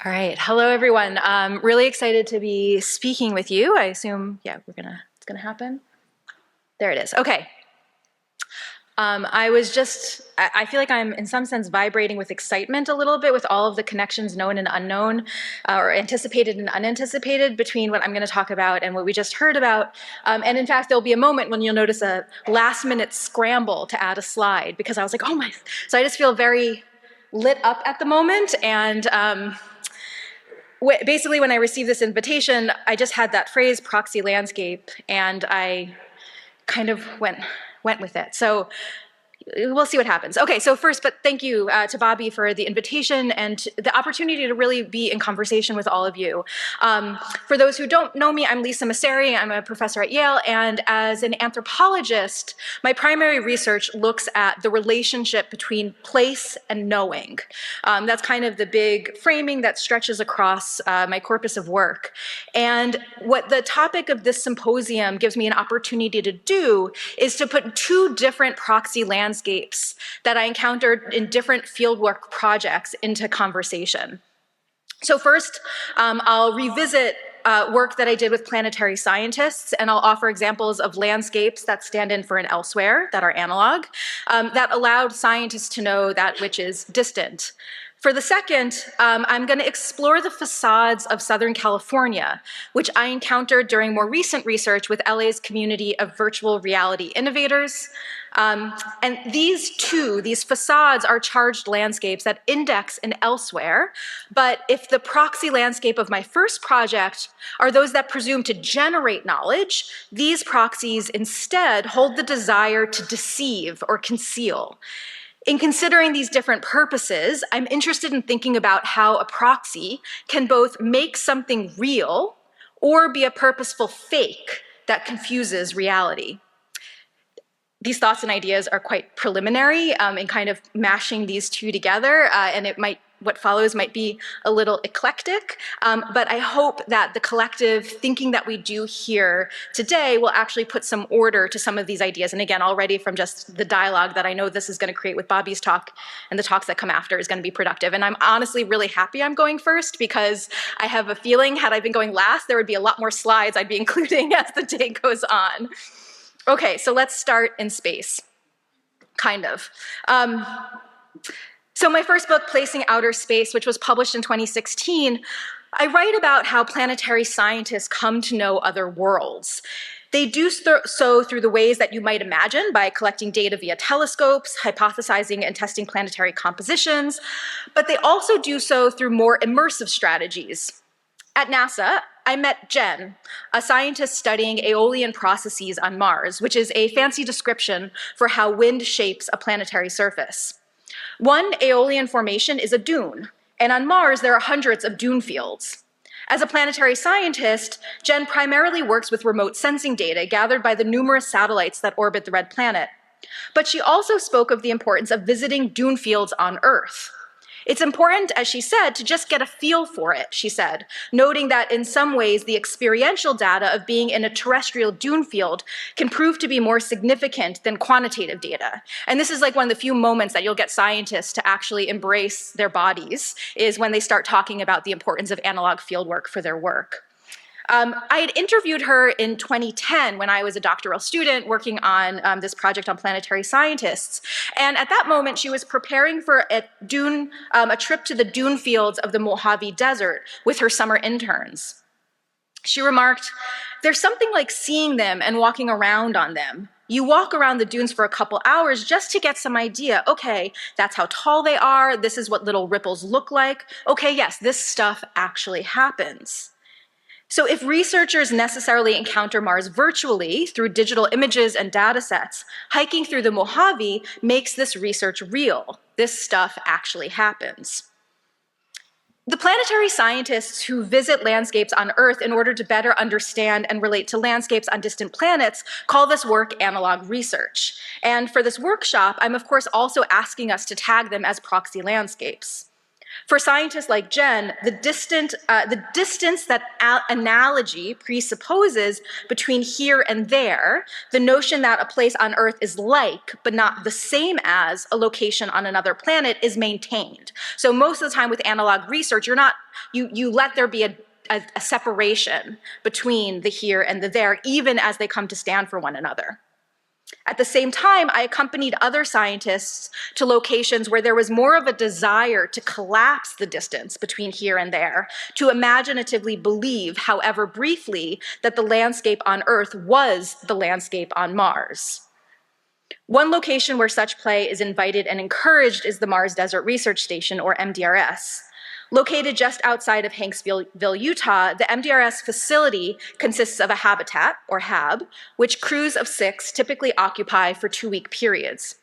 All right, hello everyone. Really excited to be speaking with you. I assume, yeah, it's gonna happen. There it is, okay. I feel like I'm in some sense vibrating with excitement a little bit with all of the connections known and unknown, or anticipated and unanticipated between what I'm gonna talk about and what we just heard about. And in fact, there'll be a moment when you'll notice a last minute scramble to add a slide because I was like, oh my, so I just feel very lit up at the moment. And basically, when I received this invitation, I just had that phrase, proxy landscape, and I kind of went with it. So we'll see what happens. Okay, so first, but thank you to Bobby for the invitation and the opportunity to really be in conversation with all of you. For those who don't know me, I'm Lisa Messeri. I'm a professor at Yale, and as an anthropologist, my primary research looks at the relationship between place and knowing. That's kind of the big framing that stretches across my corpus of work. And what the topic of this symposium gives me an opportunity to do is to put two different proxy landscapes that I encountered in different fieldwork projects into conversation. So first, I'll revisit work that I did with planetary scientists, and I'll offer examples of landscapes that stand in for an elsewhere, that are analog, that allowed scientists to know that which is distant. For the second, I'm going to explore the facades of Southern California, which I encountered during more recent research with LA's community of virtual reality innovators. And these facades are charged landscapes that index in elsewhere, but if the proxy landscape of my first project are those that presume to generate knowledge, these proxies instead hold the desire to deceive or conceal. In considering these different purposes, I'm interested in thinking about how a proxy can both make something real or be a purposeful fake that confuses reality. These thoughts and ideas are quite preliminary in kind of mashing these two together, and what follows might be a little eclectic, but I hope that the collective thinking that we do here today will actually put some order to some of these ideas. And again, already from just the dialogue that I know this is going to create with Bobby's talk and the talks that come after is going to be productive. And I'm honestly really happy I'm going first because I have a feeling had I been going last, there would be a lot more slides I'd be including as the day goes on. Okay, so let's start in space, kind of. So my first book, Placing Outer Space, which was published in 2016, I write about how planetary scientists come to know other worlds. They do so through the ways that you might imagine, by collecting data via telescopes, hypothesizing and testing planetary compositions, but they also do so through more immersive strategies. At NASA, I met Jen, a scientist studying aeolian processes on Mars, which is a fancy description for how wind shapes a planetary surface. One aeolian formation is a dune, and on Mars there are hundreds of dune fields. As a planetary scientist, Jen primarily works with remote sensing data gathered by the numerous satellites that orbit the red planet. But she also spoke of the importance of visiting dune fields on Earth. It's important, as she said, to just get a feel for it, she said, noting that in some ways the experiential data of being in a terrestrial dune field can prove to be more significant than quantitative data. And this is like one of the few moments that you'll get scientists to actually embrace their bodies, is when they start talking about the importance of analog fieldwork for their work. I had interviewed her in 2010 when I was a doctoral student working on this project on planetary scientists. And at that moment, she was preparing for a trip to the dune fields of the Mojave Desert with her summer interns. She remarked, "There's something like seeing them and walking around on them. You walk around the dunes for a couple hours just to get some idea. Okay, that's how tall they are. This is what little ripples look like. Okay, yes, this stuff actually happens." So if researchers necessarily encounter Mars virtually through digital images and data sets, hiking through the Mojave makes this research real. This stuff actually happens. The planetary scientists who visit landscapes on Earth in order to better understand and relate to landscapes on distant planets call this work analog research. And for this workshop, I'm of course also asking us to tag them as proxy landscapes. For scientists like Jen, the distance that analogy presupposes between here and there, the notion that a place on Earth is like, but not the same as, a location on another planet is maintained. So most of the time with analog research, you let there be a separation between the here and the there, even as they come to stand for one another. At the same time, I accompanied other scientists to locations where there was more of a desire to collapse the distance between here and there, to imaginatively believe, however briefly, that the landscape on Earth was the landscape on Mars. One location where such play is invited and encouraged is the Mars Desert Research Station, or MDRS. Located just outside of Hanksville, Utah, the MDRS facility consists of a habitat, or HAB, which crews of 6 typically occupy for 2-week periods.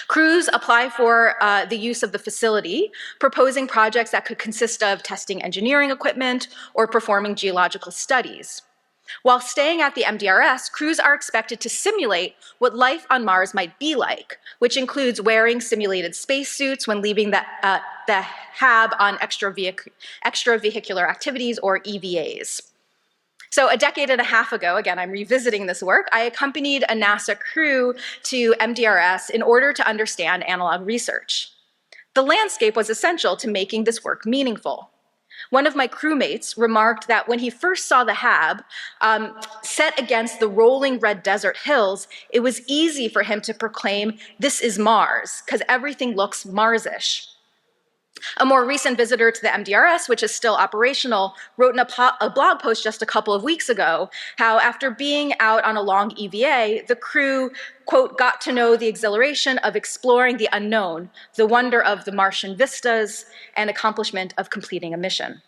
Crews apply for the use of the facility, proposing projects that could consist of testing engineering equipment or performing geological studies. While staying at the MDRS, crews are expected to simulate what life on Mars might be like, which includes wearing simulated spacesuits when leaving the HAB on extravehicular activities, or EVAs. So a decade and a half ago, again, I'm revisiting this work, I accompanied a NASA crew to MDRS in order to understand analog research. The landscape was essential to making this work meaningful. One of my crewmates remarked that when he first saw the HAB set against the rolling red desert hills, it was easy for him to proclaim, "This is Mars," because everything looks Mars-ish. A more recent visitor to the MDRS, which is still operational, wrote in a blog post just a couple of weeks ago how after being out on a long EVA, the crew, quote, got to know the exhilaration of exploring the unknown, the wonder of the Martian vistas, and accomplishment of completing a mission.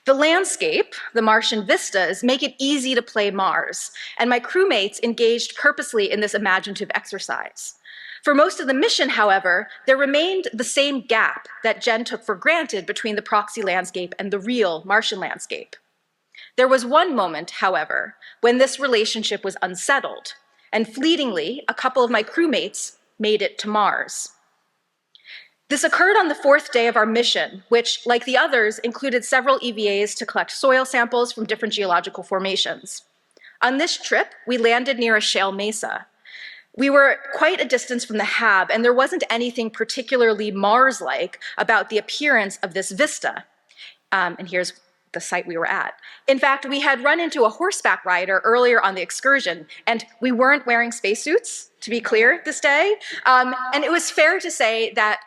The landscape, the Martian vistas, make it easy to play Mars, and my crewmates engaged purposely in this imaginative exercise. For most of the mission, however, there remained the same gap that Jen took for granted between the Proxy landscape and the real Martian landscape. There was one moment, however, when this relationship was unsettled, and fleetingly, a couple of my crewmates made it to Mars. This occurred on the 4th day of our mission, which, like the others, included several EVAs to collect soil samples from different geological formations. On this trip, we landed near a shale mesa. We were quite a distance from the HAB, and there wasn't anything particularly Mars-like about the appearance of this vista. And here's the site we were at. In fact, we had run into a horseback rider earlier on the excursion, and we weren't wearing spacesuits, to be clear, this day. And it was fair to say that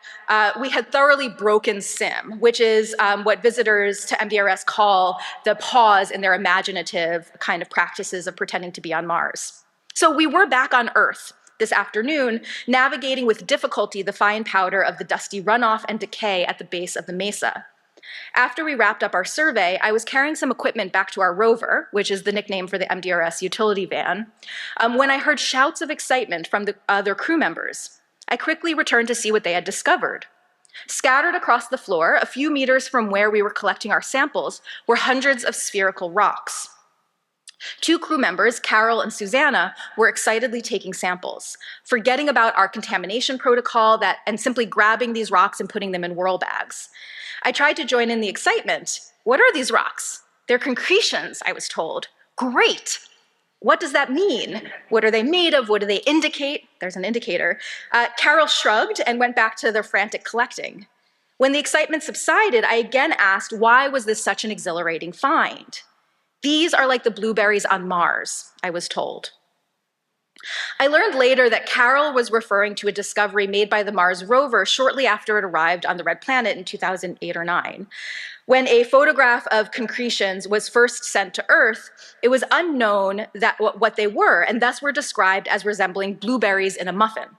we had thoroughly broken SIM, which is what visitors to MDRS call the pause in their imaginative kind of practices of pretending to be on Mars. So we were back on Earth this afternoon, navigating with difficulty the fine powder of the dusty runoff and decay at the base of the mesa. After we wrapped up our survey, I was carrying some equipment back to our rover, which is the nickname for the MDRS utility van, when I heard shouts of excitement from the other crew members. I quickly returned to see what they had discovered. Scattered across the floor, a few meters from where we were collecting our samples, were hundreds of spherical rocks. 2 crew members, Carol and Susanna, were excitedly taking samples, forgetting about our contamination protocol and simply grabbing these rocks and putting them in whirl bags. I tried to join in the excitement. "What are these rocks?" "They're concretions," I was told. "Great! What does that mean? What are they made of? What do they indicate?" There's an indicator. Carol shrugged and went back to their frantic collecting. When the excitement subsided, I again asked, why was this such an exhilarating find? "These are like the blueberries on Mars," I was told. I learned later that Carol was referring to a discovery made by the Mars rover shortly after it arrived on the Red Planet in 2008 or 9. When a photograph of concretions was first sent to Earth, it was unknown what they were, and thus were described as resembling blueberries in a muffin.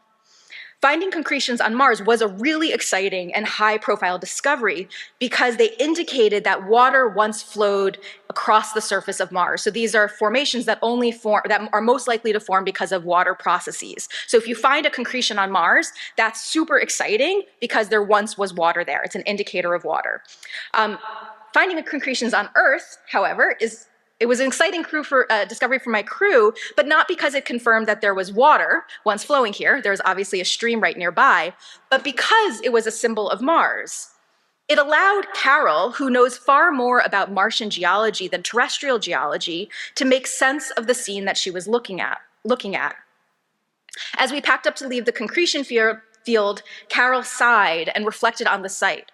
Finding concretions on Mars was a really exciting and high-profile discovery because they indicated that water once flowed across the surface of Mars. So these are formations that are most likely to form because of water processes. So if you find a concretion on Mars, that's super exciting because there once was water there. It's an indicator of water. Finding concretions on Earth, however, is It was an exciting discovery for my crew, but not because it confirmed that there was water once flowing here. There's obviously a stream right nearby, but because it was a symbol of Mars. It allowed Carol, who knows far more about Martian geology than terrestrial geology, to make sense of the scene that she was looking at. As we packed up to leave the concretion field, Carol sighed and reflected on the site.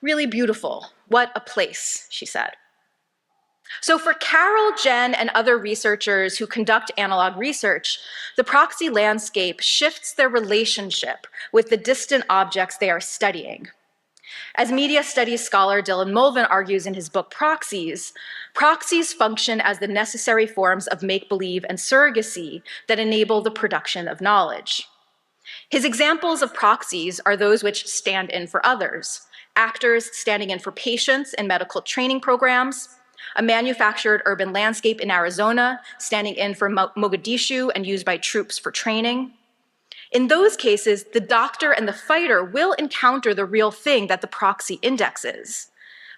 Really beautiful. What a place, she said. So for Carol, Jen, and other researchers who conduct analog research, the proxy landscape shifts their relationship with the distant objects they are studying. As media studies scholar Dylan Mulvin argues in his book Proxies, proxies function as the necessary forms of make-believe and surrogacy that enable the production of knowledge. His examples of proxies are those which stand in for others, actors standing in for patients in medical training programs, a manufactured urban landscape in Arizona standing in for Mogadishu and used by troops for training. In those cases, the doctor and the fighter will encounter the real thing that the proxy indexes.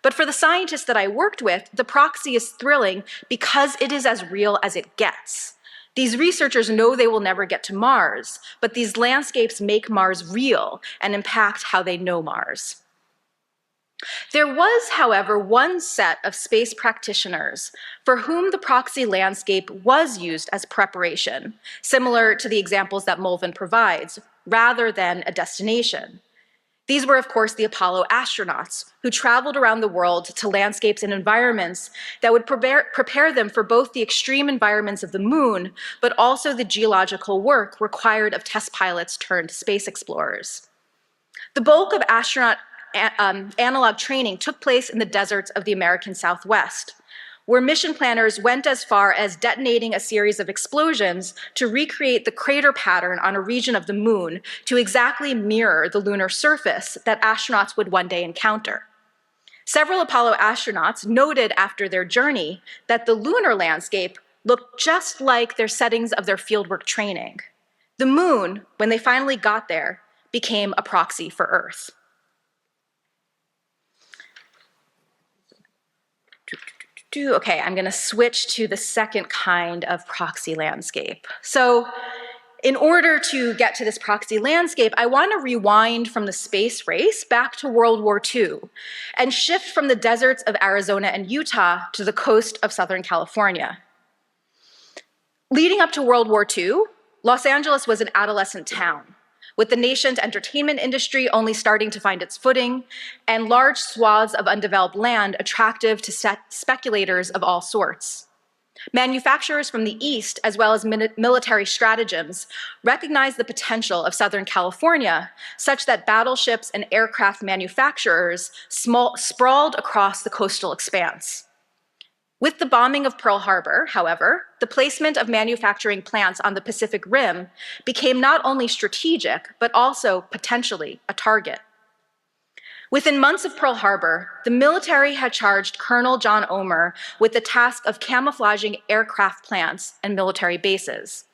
But for the scientists that I worked with, the proxy is thrilling because it is as real as it gets. These researchers know they will never get to Mars, but these landscapes make Mars real and impact how they know Mars. There was, however, one set of space practitioners for whom the proxy landscape was used as preparation, similar to the examples that Mulvin provides, rather than a destination. These were, of course, the Apollo astronauts, who traveled around the world to landscapes and environments that would prepare them for both the extreme environments of the moon, but also the geological work required of test pilots turned space explorers. The bulk of astronaut analog training took place in the deserts of the American Southwest, where mission planners went as far as detonating a series of explosions to recreate the crater pattern on a region of the moon to exactly mirror the lunar surface that astronauts would one day encounter. Several Apollo astronauts noted after their journey that the lunar landscape looked just like their settings of their fieldwork training. The moon, when they finally got there, became a proxy for Earth. Okay, I'm gonna switch to the second kind of proxy landscape. So in order to get to this proxy landscape, I wanna rewind from the space race back to World War II and shift from the deserts of Arizona and Utah to the coast of Southern California. Leading up to World War II, Los Angeles was an adolescent town, with the nation's entertainment industry only starting to find its footing, and large swaths of undeveloped land attractive to speculators of all sorts. Manufacturers from the East, as well as military stratagems, recognized the potential of Southern California, such that battleships and aircraft manufacturers sprawled across the coastal expanse. With the bombing of Pearl Harbor, however, the placement of manufacturing plants on the Pacific Rim became not only strategic, but also potentially a target. Within months of Pearl Harbor, the military had charged Colonel John Omer with the task of camouflaging aircraft plants and military bases.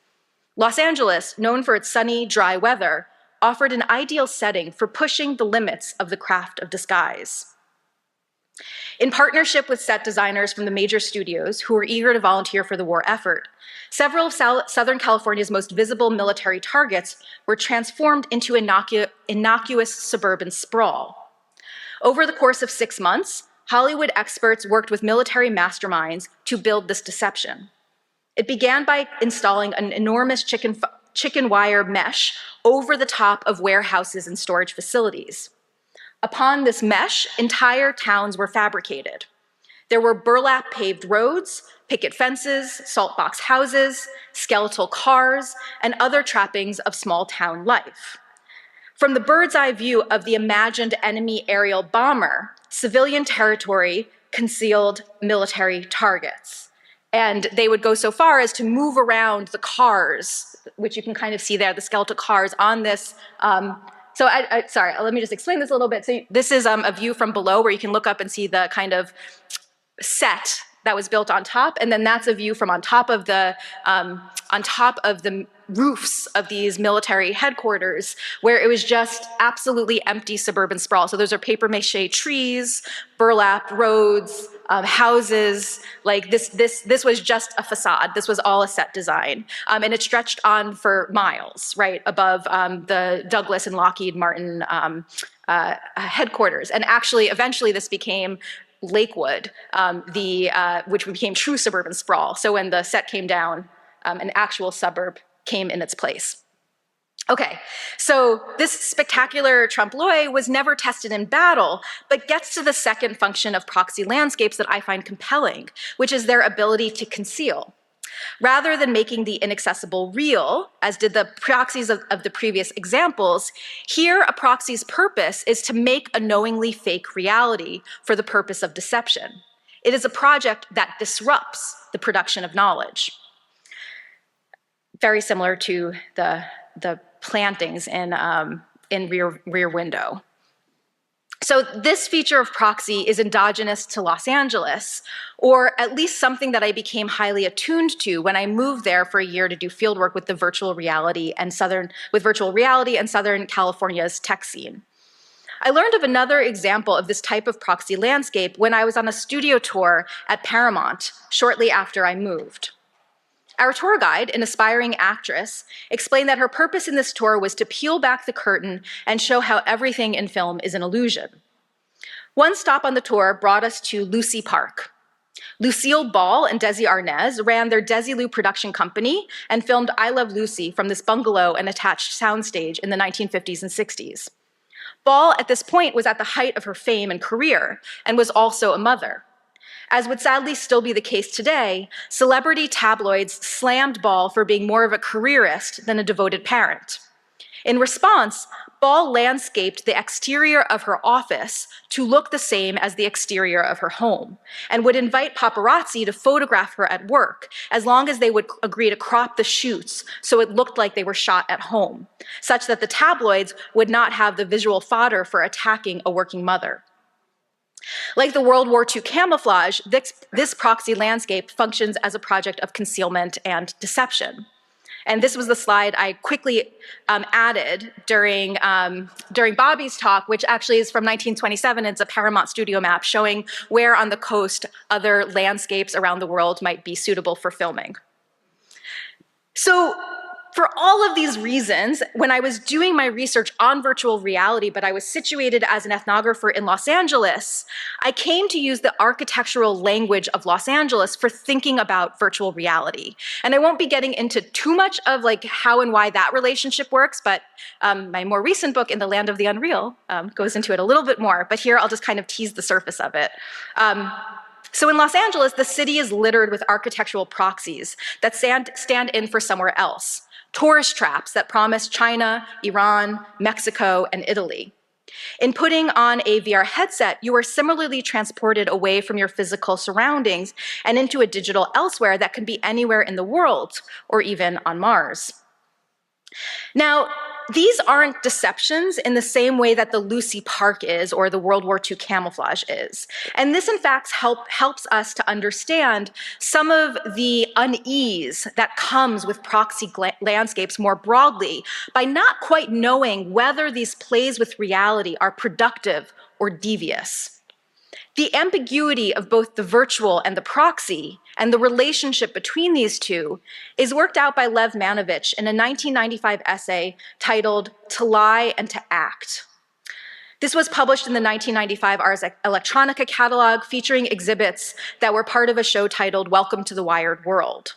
Los Angeles, known for its sunny, dry weather, offered an ideal setting for pushing the limits of the craft of disguise. In partnership with set designers from the major studios who were eager to volunteer for the war effort, several of Southern California's most visible military targets were transformed into innocuous suburban sprawl. Over the course of 6 months, Hollywood experts worked with military masterminds to build this deception. It began by installing an enormous chicken wire mesh over the top of warehouses and storage facilities. Upon this mesh, entire towns were fabricated. There were burlap paved roads, picket fences, salt box houses, skeletal cars, and other trappings of small town life. From the bird's eye view of the imagined enemy aerial bomber, civilian territory concealed military targets. And they would go so far as to move around the cars, which you can kind of see there, the skeletal cars on this. Sorry, let me just explain this a little bit. So this is a view from below where you can look up and see the kind of set that was built on top, and then that's a view from on top of the roofs of these military headquarters, where it was just absolutely empty suburban sprawl. So those are paper mache trees, burlap roads, houses. Like this was just a facade. This was all a set design, and it stretched on for miles, right above the Douglas and Lockheed Martin headquarters. And actually, eventually, this became Lakewood, which became true suburban sprawl. So when the set came down, an actual suburb came in its place. Okay, so this spectacular trompe-l'oeil was never tested in battle, but gets to the second function of proxy landscapes that I find compelling, which is their ability to conceal. Rather than making the inaccessible real, as did the proxies of the previous examples, here a proxy's purpose is to make a knowingly fake reality for the purpose of deception. It is a project that disrupts the production of knowledge. Very similar to the plantings in Rear Window. So this feature of proxy is endogenous to Los Angeles, or at least something that I became highly attuned to when I moved there for a year to do fieldwork with virtual reality and Southern California's tech scene. I learned of another example of this type of proxy landscape when I was on a studio tour at Paramount shortly after I moved. Our tour guide, an aspiring actress, explained that her purpose in this tour was to peel back the curtain and show how everything in film is an illusion. One stop on the tour brought us to Lucy Park. Lucille Ball and Desi Arnaz ran their Desilu production company and filmed I Love Lucy from this bungalow and attached soundstage in the 1950s and 60s. Ball, at this point, was at the height of her fame and career and was also a mother. As would sadly still be the case today, celebrity tabloids slammed Ball for being more of a careerist than a devoted parent. In response, Ball landscaped the exterior of her office to look the same as the exterior of her home, and would invite paparazzi to photograph her at work, as long as they would agree to crop the shoots so it looked like they were shot at home, such that the tabloids would not have the visual fodder for attacking a working mother. Like the World War II camouflage, this proxy landscape functions as a project of concealment and deception. And this was the slide I quickly added during Bobby's talk, which actually is from 1927. It's a Paramount studio map showing where on the coast other landscapes around the world might be suitable for filming. So, for all of these reasons, when I was doing my research on virtual reality, but I was situated as an ethnographer in Los Angeles, I came to use the architectural language of Los Angeles for thinking about virtual reality. And I won't be getting into too much of like how and why that relationship works, but my more recent book, In the Land of the Unreal, goes into it a little bit more, but here I'll just kind of tease the surface of it. So in Los Angeles, the city is littered with architectural proxies that stand in for somewhere else. Tourist traps that promise China, Iran, Mexico, and Italy. In putting on a VR headset, you are similarly transported away from your physical surroundings and into a digital elsewhere that can be anywhere in the world, or even on Mars. Now, these aren't deceptions in the same way that the Lucy Park is or the World War II camouflage is. And this, in fact, helps us to understand some of the unease that comes with proxy landscapes more broadly by not quite knowing whether these plays with reality are productive or devious. The ambiguity of both the virtual and the proxy, and the relationship between these two, is worked out by Lev Manovich in a 1995 essay titled To Lie and to Act. This was published in the 1995 Ars Electronica catalog, featuring exhibits that were part of a show titled Welcome to the Wired World.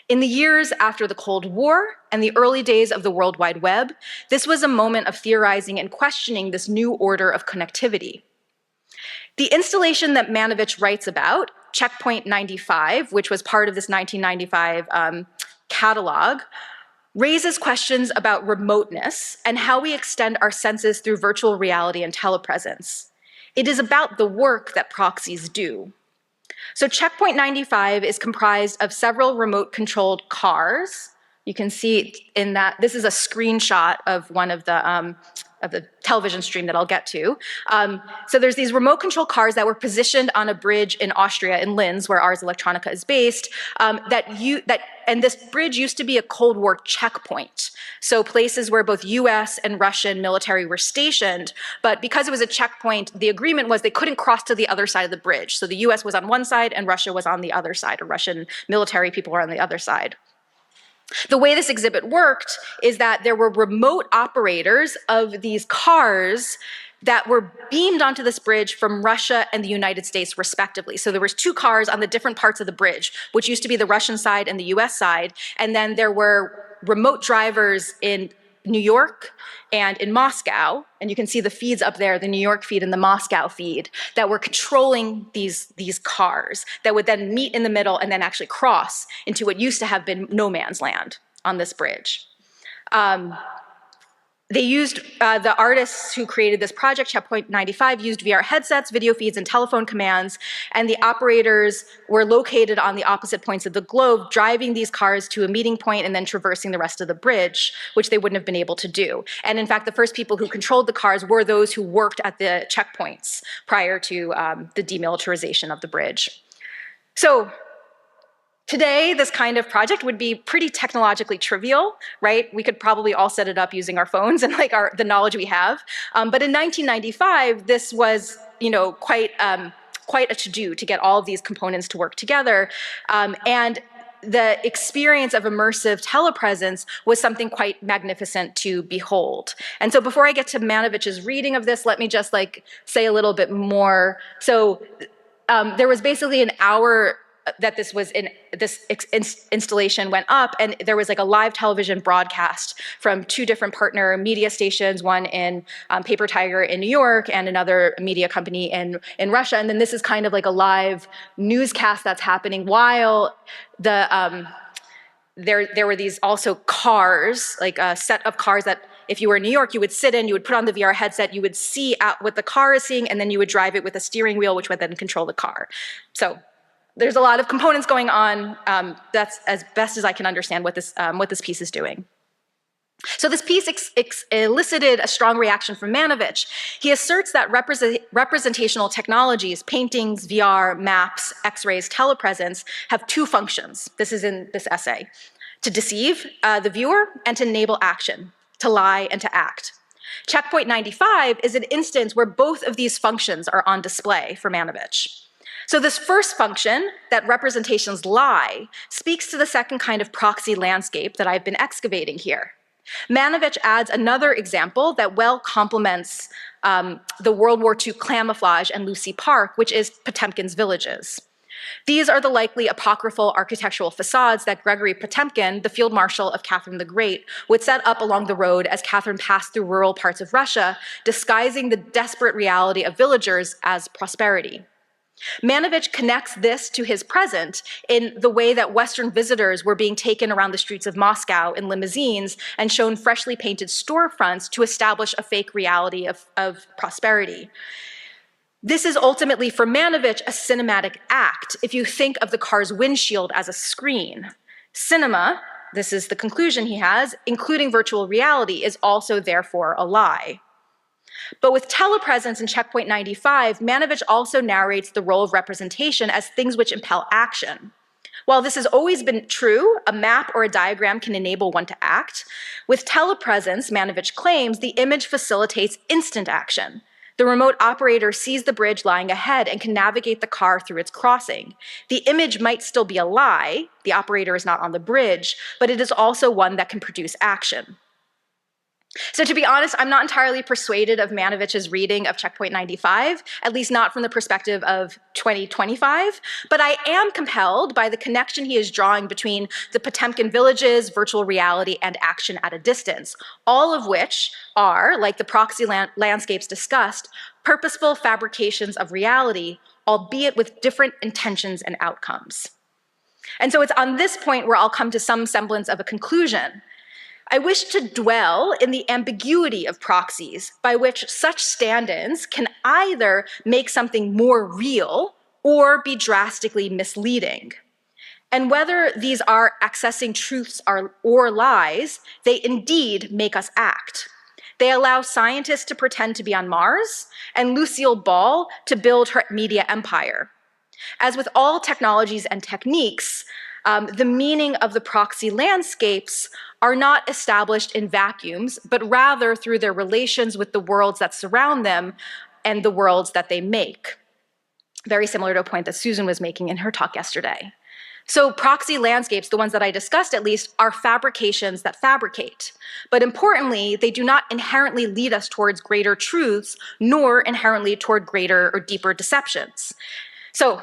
In the years after the Cold War and the early days of the World Wide Web, this was a moment of theorizing and questioning this new order of connectivity. The installation that Manovich writes about, Checkpoint 95, which was part of this 1995 catalog, raises questions about remoteness and how we extend our senses through virtual reality and telepresence. It is about the work that proxies do. So Checkpoint 95 is comprised of several remote-controlled cars. You can see in that, this is a screenshot of one of the television stream that I'll get to. So there's these remote control cars that were positioned on a bridge in Austria, in Linz, where Ars Electronica is based, and this bridge used to be a Cold War checkpoint. So places where both US and Russian military were stationed, but because it was a checkpoint, the agreement was they couldn't cross to the other side of the bridge. So the US was on one side and Russia was on the other side, or Russian military people were on the other side. The way this exhibit worked is that there were remote operators of these cars that were beamed onto this bridge from Russia and the United States respectively. So there was two cars on the different parts of the bridge, which used to be the Russian side and the US side, and then there were remote drivers in New York and in Moscow, and you can see the feeds up there, the New York feed and the Moscow feed, that were controlling these cars that would then meet in the middle and then actually cross into what used to have been no man's land on this bridge. They used, the artists who created this project, Checkpoint 95, used VR headsets, video feeds, and telephone commands, and the operators were located on the opposite points of the globe, driving these cars to a meeting point and then traversing the rest of the bridge, which they wouldn't have been able to do. And in fact, the first people who controlled the cars were those who worked at the checkpoints prior to the demilitarization of the bridge. So, today, this kind of project would be pretty technologically trivial, right? We could probably all set it up using our phones and like the knowledge we have. But in 1995, this was, quite a to-do to get all of these components to work together. And the experience of immersive telepresence was something quite magnificent to behold. And so before I get to Manovich's reading of this, let me just say a little bit more. So there was basically an hour that this installation went up, and there was a live television broadcast from two different partner media stations, one in Paper Tiger in New York and another media company in Russia. And then this is kind of like a live newscast that's happening while there were these also cars, like a set of cars that if you were in New York, you would sit in, you would put on the VR headset, you would see what the car is seeing, and then you would drive it with a steering wheel, which would then control the car. So there's a lot of components going on. That's as best as I can understand what this piece is doing. So this piece elicited a strong reaction from Manovich. He asserts that representational technologies, paintings, VR, maps, X-rays, telepresence, have two functions. This is in this essay: to deceive the viewer and to enable action, to lie and to act. Checkpoint 95 is an instance where both of these functions are on display for Manovich. So this first function, that representations lie, speaks to the second kind of proxy landscape that I've been excavating here. Manovich adds another example that well complements the World War II camouflage and Lucy Park, which is Potemkin's villages. These are the likely apocryphal architectural facades that Gregory Potemkin, the field marshal of Catherine the Great, would set up along the road as Catherine passed through rural parts of Russia, disguising the desperate reality of villagers as prosperity. Manovich connects this to his present in the way that Western visitors were being taken around the streets of Moscow in limousines and shown freshly painted storefronts to establish a fake reality of prosperity. This is ultimately, for Manovich, a cinematic act if you think of the car's windshield as a screen. Cinema, this is the conclusion he has, including virtual reality, is also therefore a lie. But with telepresence in Checkpoint 95, Manovich also narrates the role of representation as things which impel action. While this has always been true, a map or a diagram can enable one to act. With telepresence, Manovich claims, the image facilitates instant action. The remote operator sees the bridge lying ahead and can navigate the car through its crossing. The image might still be a lie, the operator is not on the bridge, but it is also one that can produce action. So to be honest, I'm not entirely persuaded of Manovich's reading of Checkpoint 95, at least not from the perspective of 2025, but I am compelled by the connection he is drawing between the Potemkin villages, virtual reality, and action at a distance, all of which are, like the proxy landscapes discussed, purposeful fabrications of reality, albeit with different intentions and outcomes. And so it's on this point where I'll come to some semblance of a conclusion. I wish to dwell in the ambiguity of proxies by which such stand-ins can either make something more real or be drastically misleading. And whether these are accessing truths or lies, they indeed make us act. They allow scientists to pretend to be on Mars and Lucille Ball to build her media empire. As with all technologies and techniques, the meaning of the proxy landscapes are not established in vacuums, but rather through their relations with the worlds that surround them and the worlds that they make. Very similar to a point that Susan was making in her talk yesterday. So proxy landscapes, the ones that I discussed at least, are fabrications that fabricate. But importantly, they do not inherently lead us towards greater truths, nor inherently toward greater or deeper deceptions. So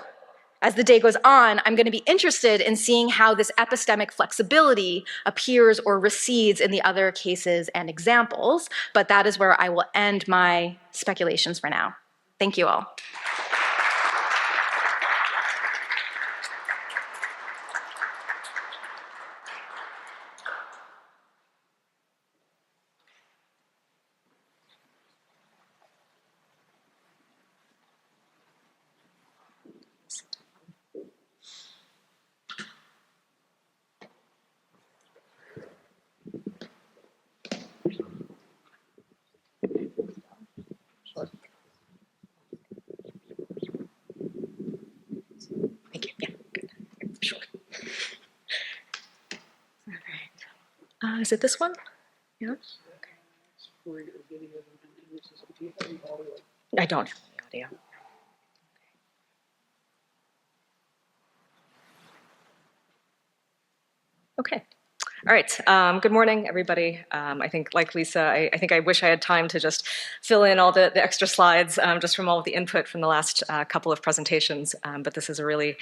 as the day goes on, I'm going to be interested in seeing how this epistemic flexibility appears or recedes in the other cases and examples, but that is where I will end my speculations for now. Thank you all. Thank you. Yeah, good. Sure. All right. Is it this one? Yeah. Okay. I don't have any audio. Okay. All right. Good morning, everybody. I think, like Lisa, I think I wish I had time to just fill in all the extra slides just from all of the input from the last couple of presentations. But this is a really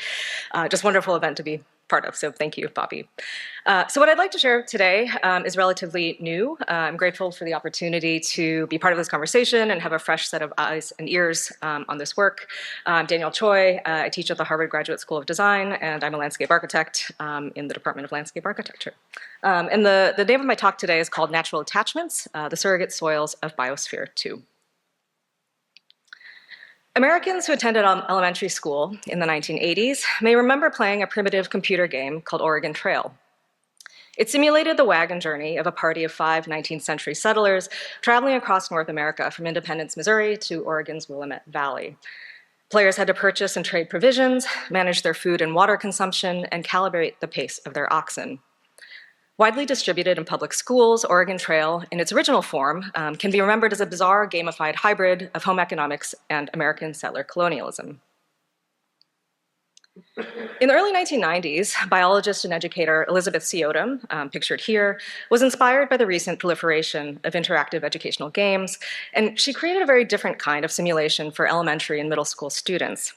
just wonderful event to be part of. So thank you, Bobby. So what I'd like to share today is relatively new. I'm grateful for the opportunity to be part of this conversation and have a fresh set of eyes and ears on this work. I'm Danielle Choi. I teach at the Harvard Graduate School of Design, and I'm a landscape architect in the Department of Landscape Architecture. And the name of my talk today is called Natural Attachments, the Surrogate Soils of Biosphere 2. Americans who attended elementary school in the 1980s may remember playing a primitive computer game called Oregon Trail. It simulated the wagon journey of a party of 5 19th century settlers traveling across North America from Independence, Missouri to Oregon's Willamette Valley. Players had to purchase and trade provisions, manage their food and water consumption, and calibrate the pace of their oxen. Widely distributed in public schools, Oregon Trail, in its original form, can be remembered as a bizarre gamified hybrid of home economics and American settler colonialism. In the early 1990s, biologist and educator Elizabeth C. Odom, pictured here, was inspired by the recent proliferation of interactive educational games, and she created a very different kind of simulation for elementary and middle school students.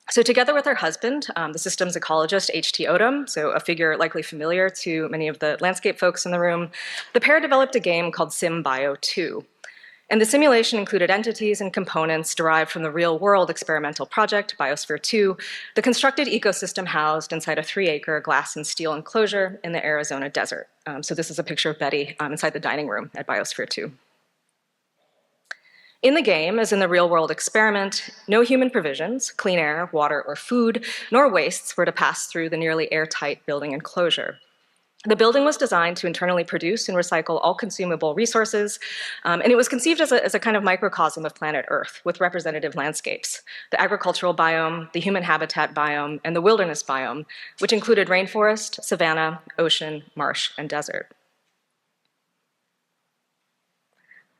So together with her husband, the systems ecologist H.T. Odom, so a figure likely familiar to many of the landscape folks in the room, the pair developed a game called SimBio 2. And the simulation included entities and components derived from the real-world experimental project, Biosphere 2, the constructed ecosystem housed inside a 3-acre glass and steel enclosure in the Arizona desert. So this is a picture of Betty inside the dining room at Biosphere 2. In the game, as in the real-world experiment, no human provisions, clean air, water, or food, nor wastes were to pass through the nearly airtight building enclosure. The building was designed to internally produce and recycle all consumable resources, and it was conceived as a kind of microcosm of planet Earth with representative landscapes, the agricultural biome, the human habitat biome, and the wilderness biome, which included rainforest, savanna, ocean, marsh, and desert.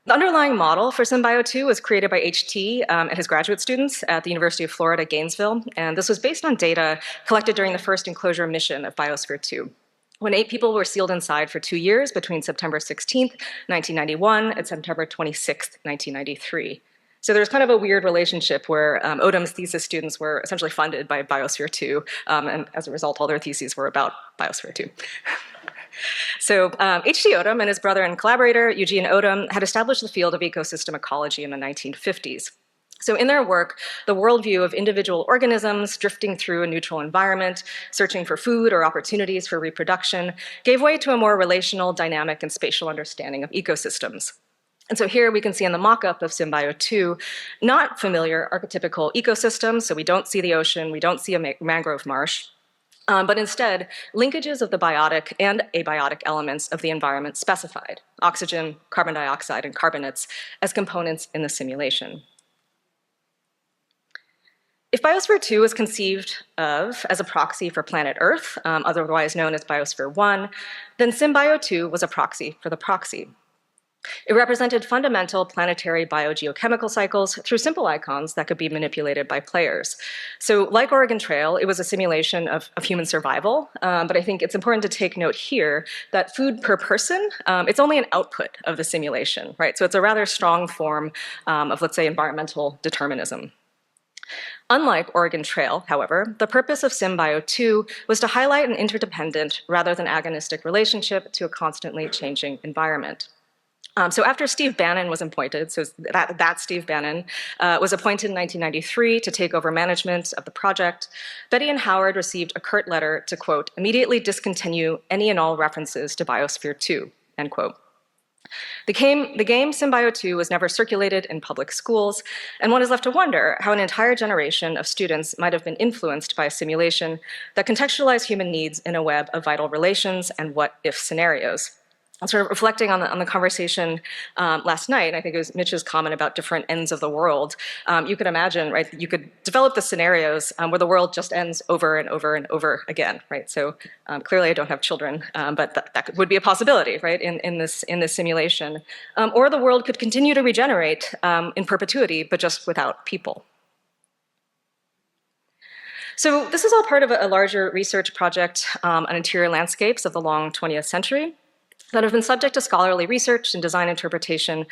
The underlying model for SimBio 2 was created by HT and his graduate students at the University of Florida, Gainesville, and this was based on data collected during the first enclosure mission of Biosphere 2, when 8 people were sealed inside for 2 years between September 16th, 1991 and September 26th, 1993. So there's kind of a weird relationship where Odom's thesis students were essentially funded by Biosphere 2, and as a result, all their theses were about Biosphere 2. So H.T. Odom and his brother and collaborator, Eugene Odom, had established the field of ecosystem ecology in the 1950s. So in their work, the worldview of individual organisms drifting through a neutral environment, searching for food or opportunities for reproduction, gave way to a more relational, dynamic, and spatial understanding of ecosystems. And so here we can see in the mock-up of SimBio 2, not familiar archetypical ecosystems, so we don't see the ocean, we don't see a mangrove marsh, but instead linkages of the biotic and abiotic elements of the environment specified, oxygen, carbon dioxide, and carbonates, as components in the simulation. If Biosphere 2 was conceived of as a proxy for planet Earth, otherwise known as Biosphere 1, then SymBio 2 was a proxy for the proxy. It represented fundamental planetary biogeochemical cycles through simple icons that could be manipulated by players. So like Oregon Trail, it was a simulation of human survival, but I think it's important to take note here that food per person, it's only an output of the simulation, right? So it's a rather strong form of, let's say, environmental determinism. Unlike Oregon Trail, however, the purpose of SymBio 2 was to highlight an interdependent rather than agonistic relationship to a constantly changing environment. So after Steve Bannon was appointed, so that Steve Bannon was appointed in 1993 to take over management of the project, Betty and Howard received a curt letter to, quote, immediately discontinue any and all references to Biosphere 2, end quote. The game SymBio 2 was never circulated in public schools, and one is left to wonder how an entire generation of students might have been influenced by a simulation that contextualized human needs in a web of vital relations and what-if scenarios. And sort of reflecting on the conversation last night, and I think it was Mitch's comment about different ends of the world, you could imagine, right, you could develop the scenarios where the world just ends over and over and over again, right? So clearly I don't have children, but that would be a possibility, right, in this simulation. Or the world could continue to regenerate in perpetuity, but just without people. So this is all part of a larger research project on interior landscapes of the long 20th century that have been subject to scholarly research and design interpretation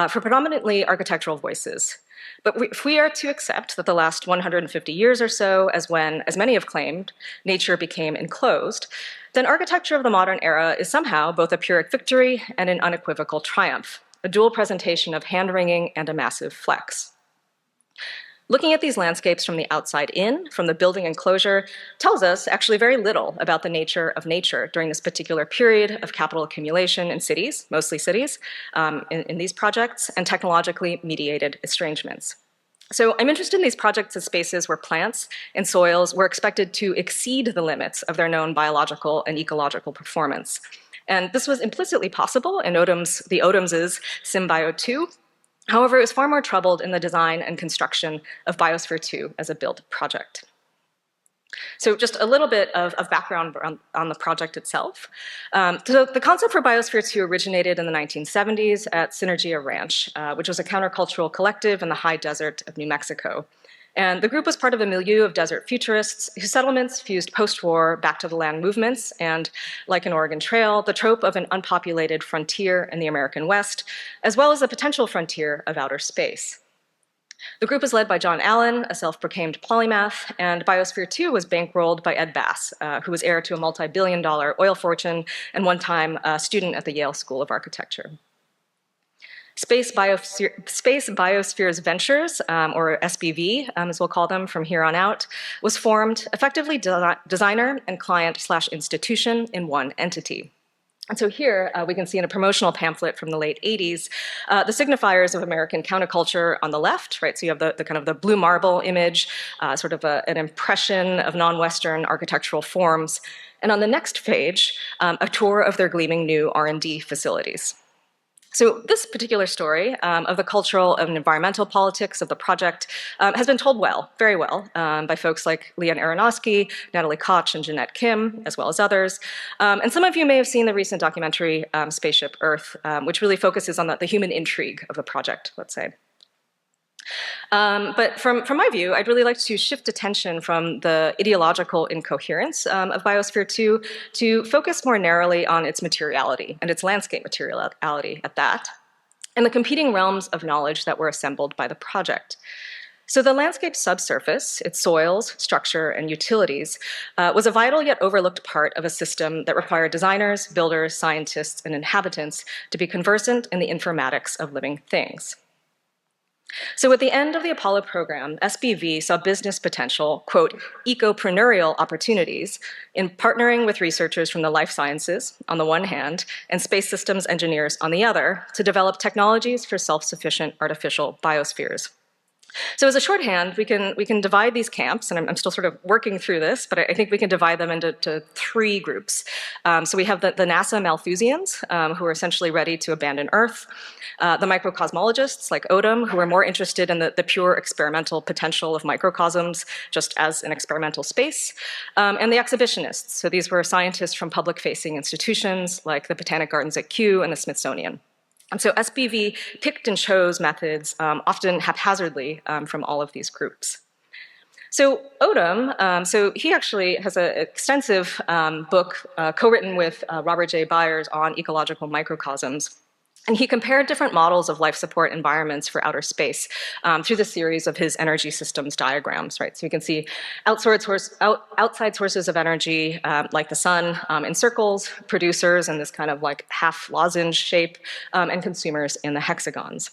for predominantly architectural voices. But if we are to accept that the last 150 years or so, as when, as many have claimed, nature became enclosed, then architecture of the modern era is somehow both a Pyrrhic victory and an unequivocal triumph, a dual presentation of hand-wringing and a massive flex. Looking at these landscapes from the outside in, from the building enclosure, tells us actually very little about the nature of nature during this particular period of capital accumulation in cities, mostly cities, in these projects, and technologically mediated estrangements. So I'm interested in these projects as spaces where plants and soils were expected to exceed the limits of their known biological and ecological performance. And this was implicitly possible in the Odoms's SymBio 2. However, it was far more troubled in the design and construction of Biosphere 2 as a build project. So just a little bit of background on the project itself. So the concept for Biosphere 2 originated in the 1970s at Synergia Ranch, which was a countercultural collective in the high desert of New Mexico. And the group was part of a milieu of desert futurists whose settlements fused post-war back-to-the-land movements and, like an Oregon Trail, the trope of an unpopulated frontier in the American West, as well as a potential frontier of outer space. The group was led by John Allen, a self-proclaimed polymath, and Biosphere 2 was bankrolled by Ed Bass, who was heir to a multi-billion-dollar oil fortune and one-time a student at the Yale School of Architecture. Space Biospheres Ventures, or SBV, as we'll call them from here on out, was formed effectively designer and client/institution in one entity. And so here we can see in a promotional pamphlet from the late 80s, the signifiers of American counterculture on the left, right? So you have the kind of the blue marble image, sort of an impression of non-Western architectural forms. And on the next page, a tour of their gleaming new R&D facilities. So this particular story of the cultural and environmental politics of the project has been told well, very well, by folks like Leon Aronofsky, Natalie Koch, and Jeanette Kim, as well as others. And some of you may have seen the recent documentary Spaceship Earth, which really focuses on the human intrigue of the project, let's say. But from my view, I'd really like to shift attention from the ideological incoherence of Biosphere 2 to focus more narrowly on its materiality and its landscape materiality at that, and the competing realms of knowledge that were assembled by the project. So the landscape subsurface, its soils, structure, and utilities, was a vital yet overlooked part of a system that required designers, builders, scientists, and inhabitants to be conversant in the informatics of living things. So at the end of the Apollo program, SBV saw business potential, quote, ecopreneurial opportunities in partnering with researchers from the life sciences, on the one hand, and space systems engineers on the other, to develop technologies for self-sufficient artificial biospheres. So as a shorthand, we can divide these camps, and I'm still sort of working through this, but I think we can divide them into three groups. So we have the NASA Malthusians, who are essentially ready to abandon Earth, the microcosmologists like Odom, who are more interested in the pure experimental potential of microcosms just as an experimental space, and the exhibitionists. So these were scientists from public-facing institutions like the Botanic Gardens at Kew and the Smithsonian. And so SBV picked and chose methods, often haphazardly, from all of these groups. So Odom, so he actually has an extensive book co-written with Robert J. Byers on ecological microcosms. And he compared different models of life support environments for outer space through the series of his energy systems diagrams, right? So we can see outside sources of energy, like the sun in circles, producers in this kind of like half lozenge shape, and consumers in the hexagons.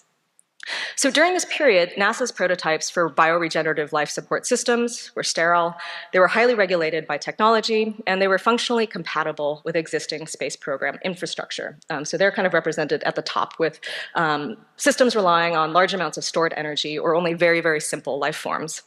So during this period, NASA's prototypes for bioregenerative life support systems were sterile, they were highly regulated by technology, and they were functionally compatible with existing space program infrastructure. So they're kind of represented at the top with systems relying on large amounts of stored energy or only very, very simple life forms.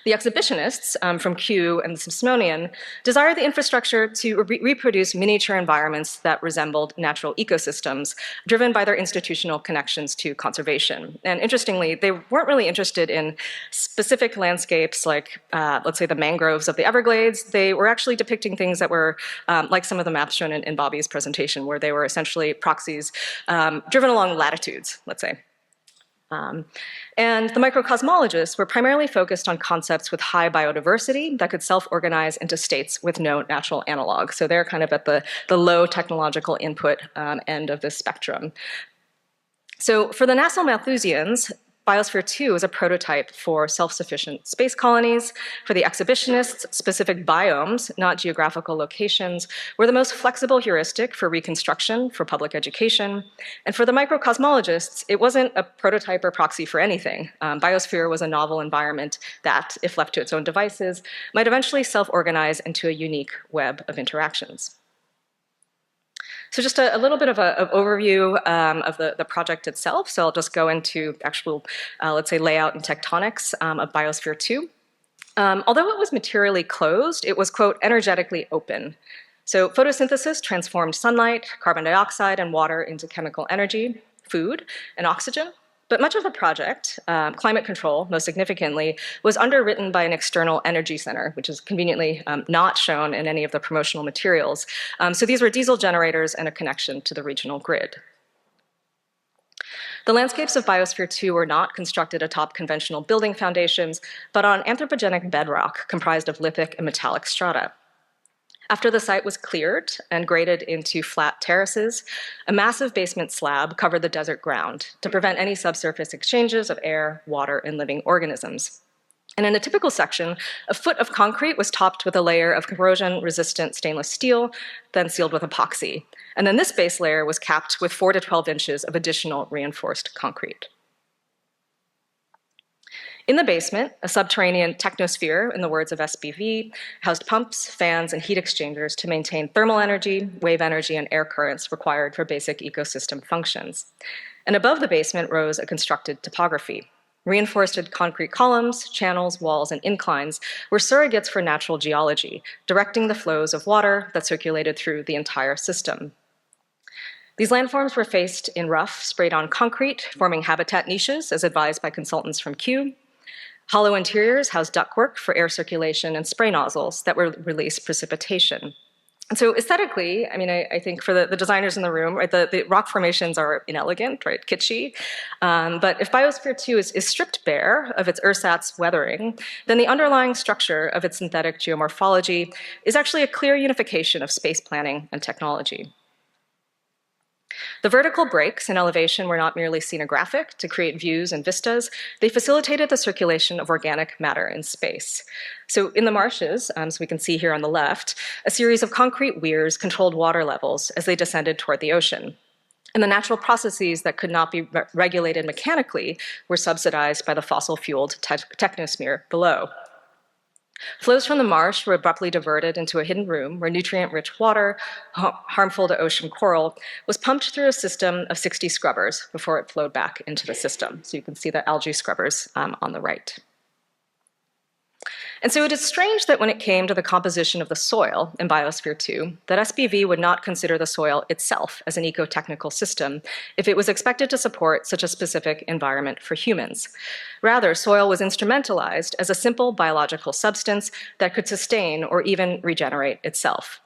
The exhibitionists from Kew and the Smithsonian desired the infrastructure to reproduce miniature environments that resembled natural ecosystems, driven by their institutional connections to conservation. And interestingly, they weren't really interested in specific landscapes like, let's say, the mangroves of the Everglades. They were actually depicting things that were like some of the maps shown in Bobby's presentation, where they were essentially proxies driven along latitudes, let's say. And the microcosmologists were primarily focused on concepts with high biodiversity that could self-organize into states with no natural analog. So they're kind of at the low technological input end of this spectrum. So for the NASA Malthusians, Biosphere 2 is a prototype for self-sufficient space colonies. For the exhibitionists, specific biomes, not geographical locations, were the most flexible heuristic for reconstruction, for public education. And for the microcosmologists, it wasn't a prototype or proxy for anything. Biosphere was a novel environment that, if left to its own devices, might eventually self-organize into a unique web of interactions. So just a little bit of an overview of the project itself. So I'll just go into actual, let's say, layout and tectonics of Biosphere 2. Although it was materially closed, it was, quote, energetically open. So photosynthesis transformed sunlight, carbon dioxide, and water into chemical energy, food, and oxygen. But much of the project, climate control, most significantly, was underwritten by an external energy center, which is conveniently not shown in any of the promotional materials. So these were diesel generators and a connection to the regional grid. The landscapes of Biosphere 2 were not constructed atop conventional building foundations, but on anthropogenic bedrock comprised of lithic and metallic strata. After the site was cleared and graded into flat terraces, a massive basement slab covered the desert ground to prevent any subsurface exchanges of air, water, and living organisms. And in a typical section, a foot of concrete was topped with a layer of corrosion-resistant stainless steel, then sealed with epoxy. And then this base layer was capped with 4 to 12 inches of additional reinforced concrete. In the basement, a subterranean technosphere, in the words of SBV, housed pumps, fans, and heat exchangers to maintain thermal energy, wave energy, and air currents required for basic ecosystem functions. And above the basement rose a constructed topography. Reinforced concrete columns, channels, walls, and inclines were surrogates for natural geology, directing the flows of water that circulated through the entire system. These landforms were faced in rough, sprayed-on concrete, forming habitat niches, as advised by consultants from Kew. Hollow interiors housed ductwork for air circulation and spray nozzles that would release precipitation. And so aesthetically, I mean, I think for the designers in the room, right, the rock formations are inelegant, right, kitschy. But if Biosphere 2 is stripped bare of its ersatz weathering, then the underlying structure of its synthetic geomorphology is actually a clear unification of space planning and technology. The vertical breaks in elevation were not merely scenographic to create views and vistas, they facilitated the circulation of organic matter in space. So in the marshes, so we can see here on the left, a series of concrete weirs controlled water levels as they descended toward the ocean. And the natural processes that could not be regulated mechanically were subsidized by the fossil-fueled technosphere below. Flows from the marsh were abruptly diverted into a hidden room where nutrient-rich water, harmful to ocean coral, was pumped through a system of 60 scrubbers before it flowed back into the system. So you can see the algae scrubbers on the right. And so it is strange that when it came to the composition of the soil in Biosphere 2, that SBV would not consider the soil itself as an ecotechnical system if it was expected to support such a specific environment for humans. Rather, soil was instrumentalized as a simple biological substance that could sustain or even regenerate itself.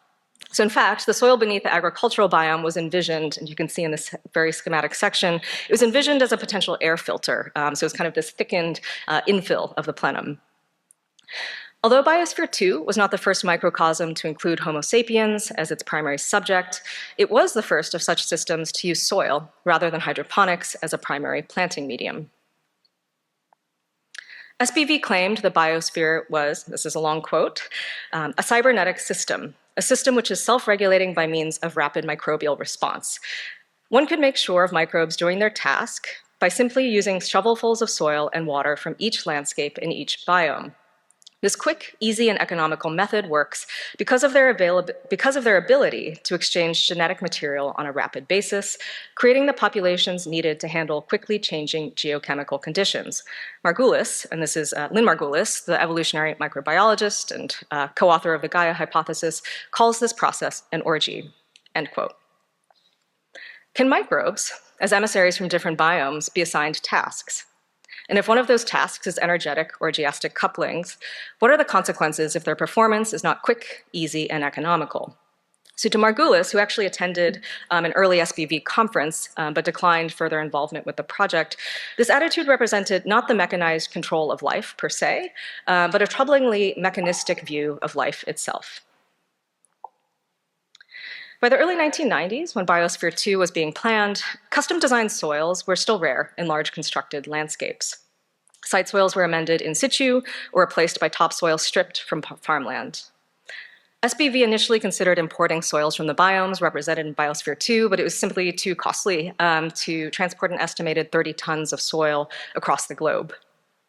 So in fact, the soil beneath the agricultural biome was envisioned, and you can see in this very schematic section, it was envisioned as a potential air filter. So it was kind of this thickened infill of the plenum. Although Biosphere 2 was not the first microcosm to include Homo sapiens as its primary subject, it was the first of such systems to use soil rather than hydroponics as a primary planting medium. SBV claimed the biosphere was, this is a long quote, a cybernetic system, a system which is self-regulating by means of rapid microbial response. One could make sure of microbes doing their task by simply using shovelfuls of soil and water from each landscape in each biome. This quick, easy, and economical method works because of their ability to exchange genetic material on a rapid basis, creating the populations needed to handle quickly changing geochemical conditions. Margulis, and this is Lynn Margulis, the evolutionary microbiologist and co-author of the Gaia hypothesis, calls this process an orgy, end quote. Can microbes, as emissaries from different biomes, be assigned tasks? And if one of those tasks is energetic or geastic couplings, what are the consequences if their performance is not quick, easy, and economical? So to Margulis, who actually attended an early SBV conference but declined further involvement with the project, this attitude represented not the mechanized control of life per se, but a troublingly mechanistic view of life itself. By the early 1990s, when Biosphere 2 was being planned, custom-designed soils were still rare in large constructed landscapes. Site soils were amended in situ or replaced by topsoil stripped from farmland. SBV initially considered importing soils from the biomes represented in Biosphere 2, but it was simply too costly to transport an estimated 30 tons of soil across the globe.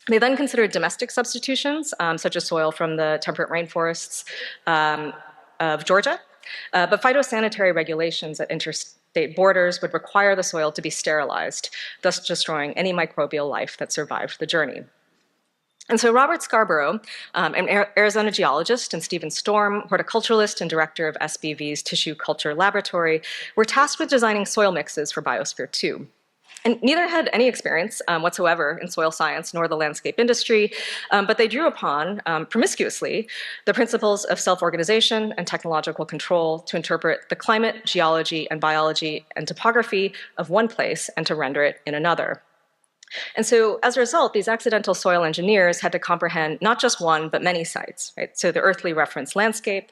They then considered domestic substitutions, such as soil from the temperate rainforests of Georgia, but phytosanitary regulations at interstate borders would require the soil to be sterilized, thus destroying any microbial life that survived the journey. And so Robert Scarborough, an Arizona geologist, and Stephen Storm, horticulturalist and director of SBV's Tissue Culture Laboratory, were tasked with designing soil mixes for Biosphere 2. And neither had any experience whatsoever in soil science nor the landscape industry, but they drew upon, promiscuously, the principles of self-organization and technological control to interpret the climate, geology, and biology and topography of one place and to render it in another. And so as a result, these accidental soil engineers had to comprehend not just one, but many sites, right? So the earthly reference landscape,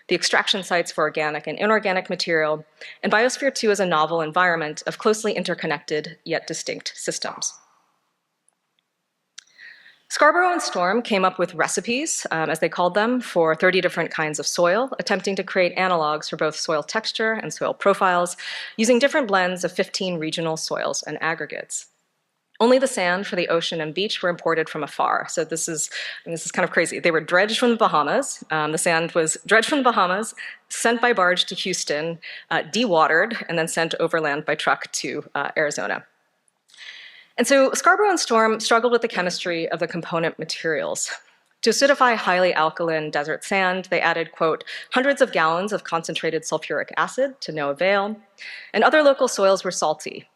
the extraction sites for organic and inorganic material, and Biosphere 2 is a novel environment of closely interconnected yet distinct systems. Scarborough and Storm came up with recipes, as they called them, for 30 different kinds of soil, attempting to create analogs for both soil texture and soil profiles, using different blends of 15 regional soils and aggregates. Only the sand for the ocean and beach were imported from afar. So this is kind of crazy. They were dredged from the Bahamas. The sand was dredged from the Bahamas, sent by barge to Houston, dewatered, and then sent overland by truck to Arizona. And so Scarborough and Storm struggled with the chemistry of the component materials. To acidify highly alkaline desert sand, they added, quote, hundreds of gallons of concentrated sulfuric acid to no avail, and other local soils were salty.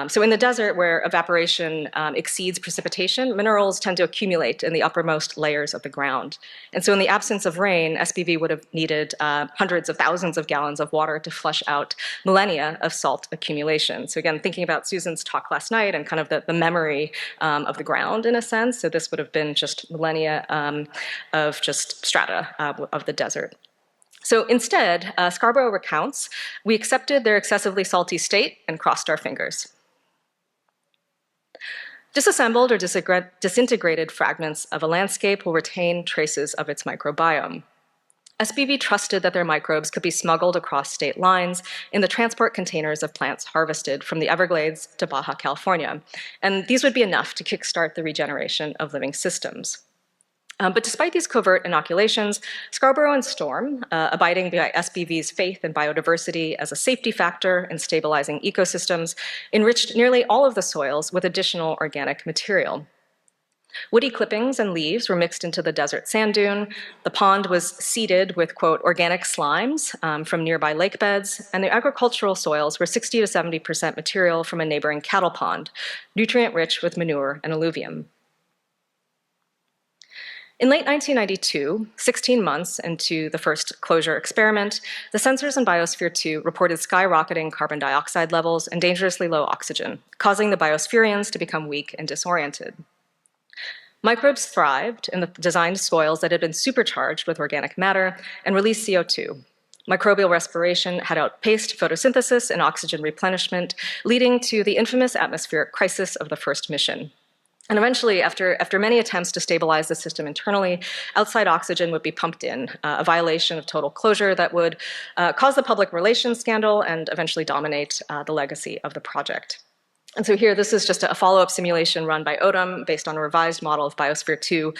So in the desert, where evaporation exceeds precipitation, minerals tend to accumulate in the uppermost layers of the ground. And so in the absence of rain, SBV would have needed hundreds of thousands of gallons of water to flush out millennia of salt accumulation. So again, thinking about Susan's talk last night and kind of the memory of the ground in a sense, so this would have been just millennia of just strata of the desert. So instead, Scarborough recounts, we accepted their excessively salty state and crossed our fingers. Disassembled or disintegrated fragments of a landscape will retain traces of its microbiome. SBV trusted that their microbes could be smuggled across state lines in the transport containers of plants harvested from the Everglades to Baja California, and these would be enough to kickstart the regeneration of living systems. But despite these covert inoculations, Scarborough and Storm, abiding by SBV's faith in biodiversity as a safety factor in stabilizing ecosystems, enriched nearly all of the soils with additional organic material. Woody clippings and leaves were mixed into the desert sand dune. The pond was seeded with, quote, organic slimes from nearby lake beds, and the agricultural soils were 60 to 70% material from a neighboring cattle pond, nutrient-rich with manure and alluvium. In late 1992, 16 months into the first closure experiment, the sensors in Biosphere 2 reported skyrocketing carbon dioxide levels and dangerously low oxygen, causing the biospherians to become weak and disoriented. Microbes thrived in the designed soils that had been supercharged with organic matter and released CO2. Microbial respiration had outpaced photosynthesis and oxygen replenishment, leading to the infamous atmospheric crisis of the first mission. And eventually, after many attempts to stabilize the system internally, outside oxygen would be pumped in, a violation of total closure that would cause the public relations scandal and eventually dominate the legacy of the project. And so here, this is just a follow-up simulation run by Odom based on a revised model of Biosphere 2,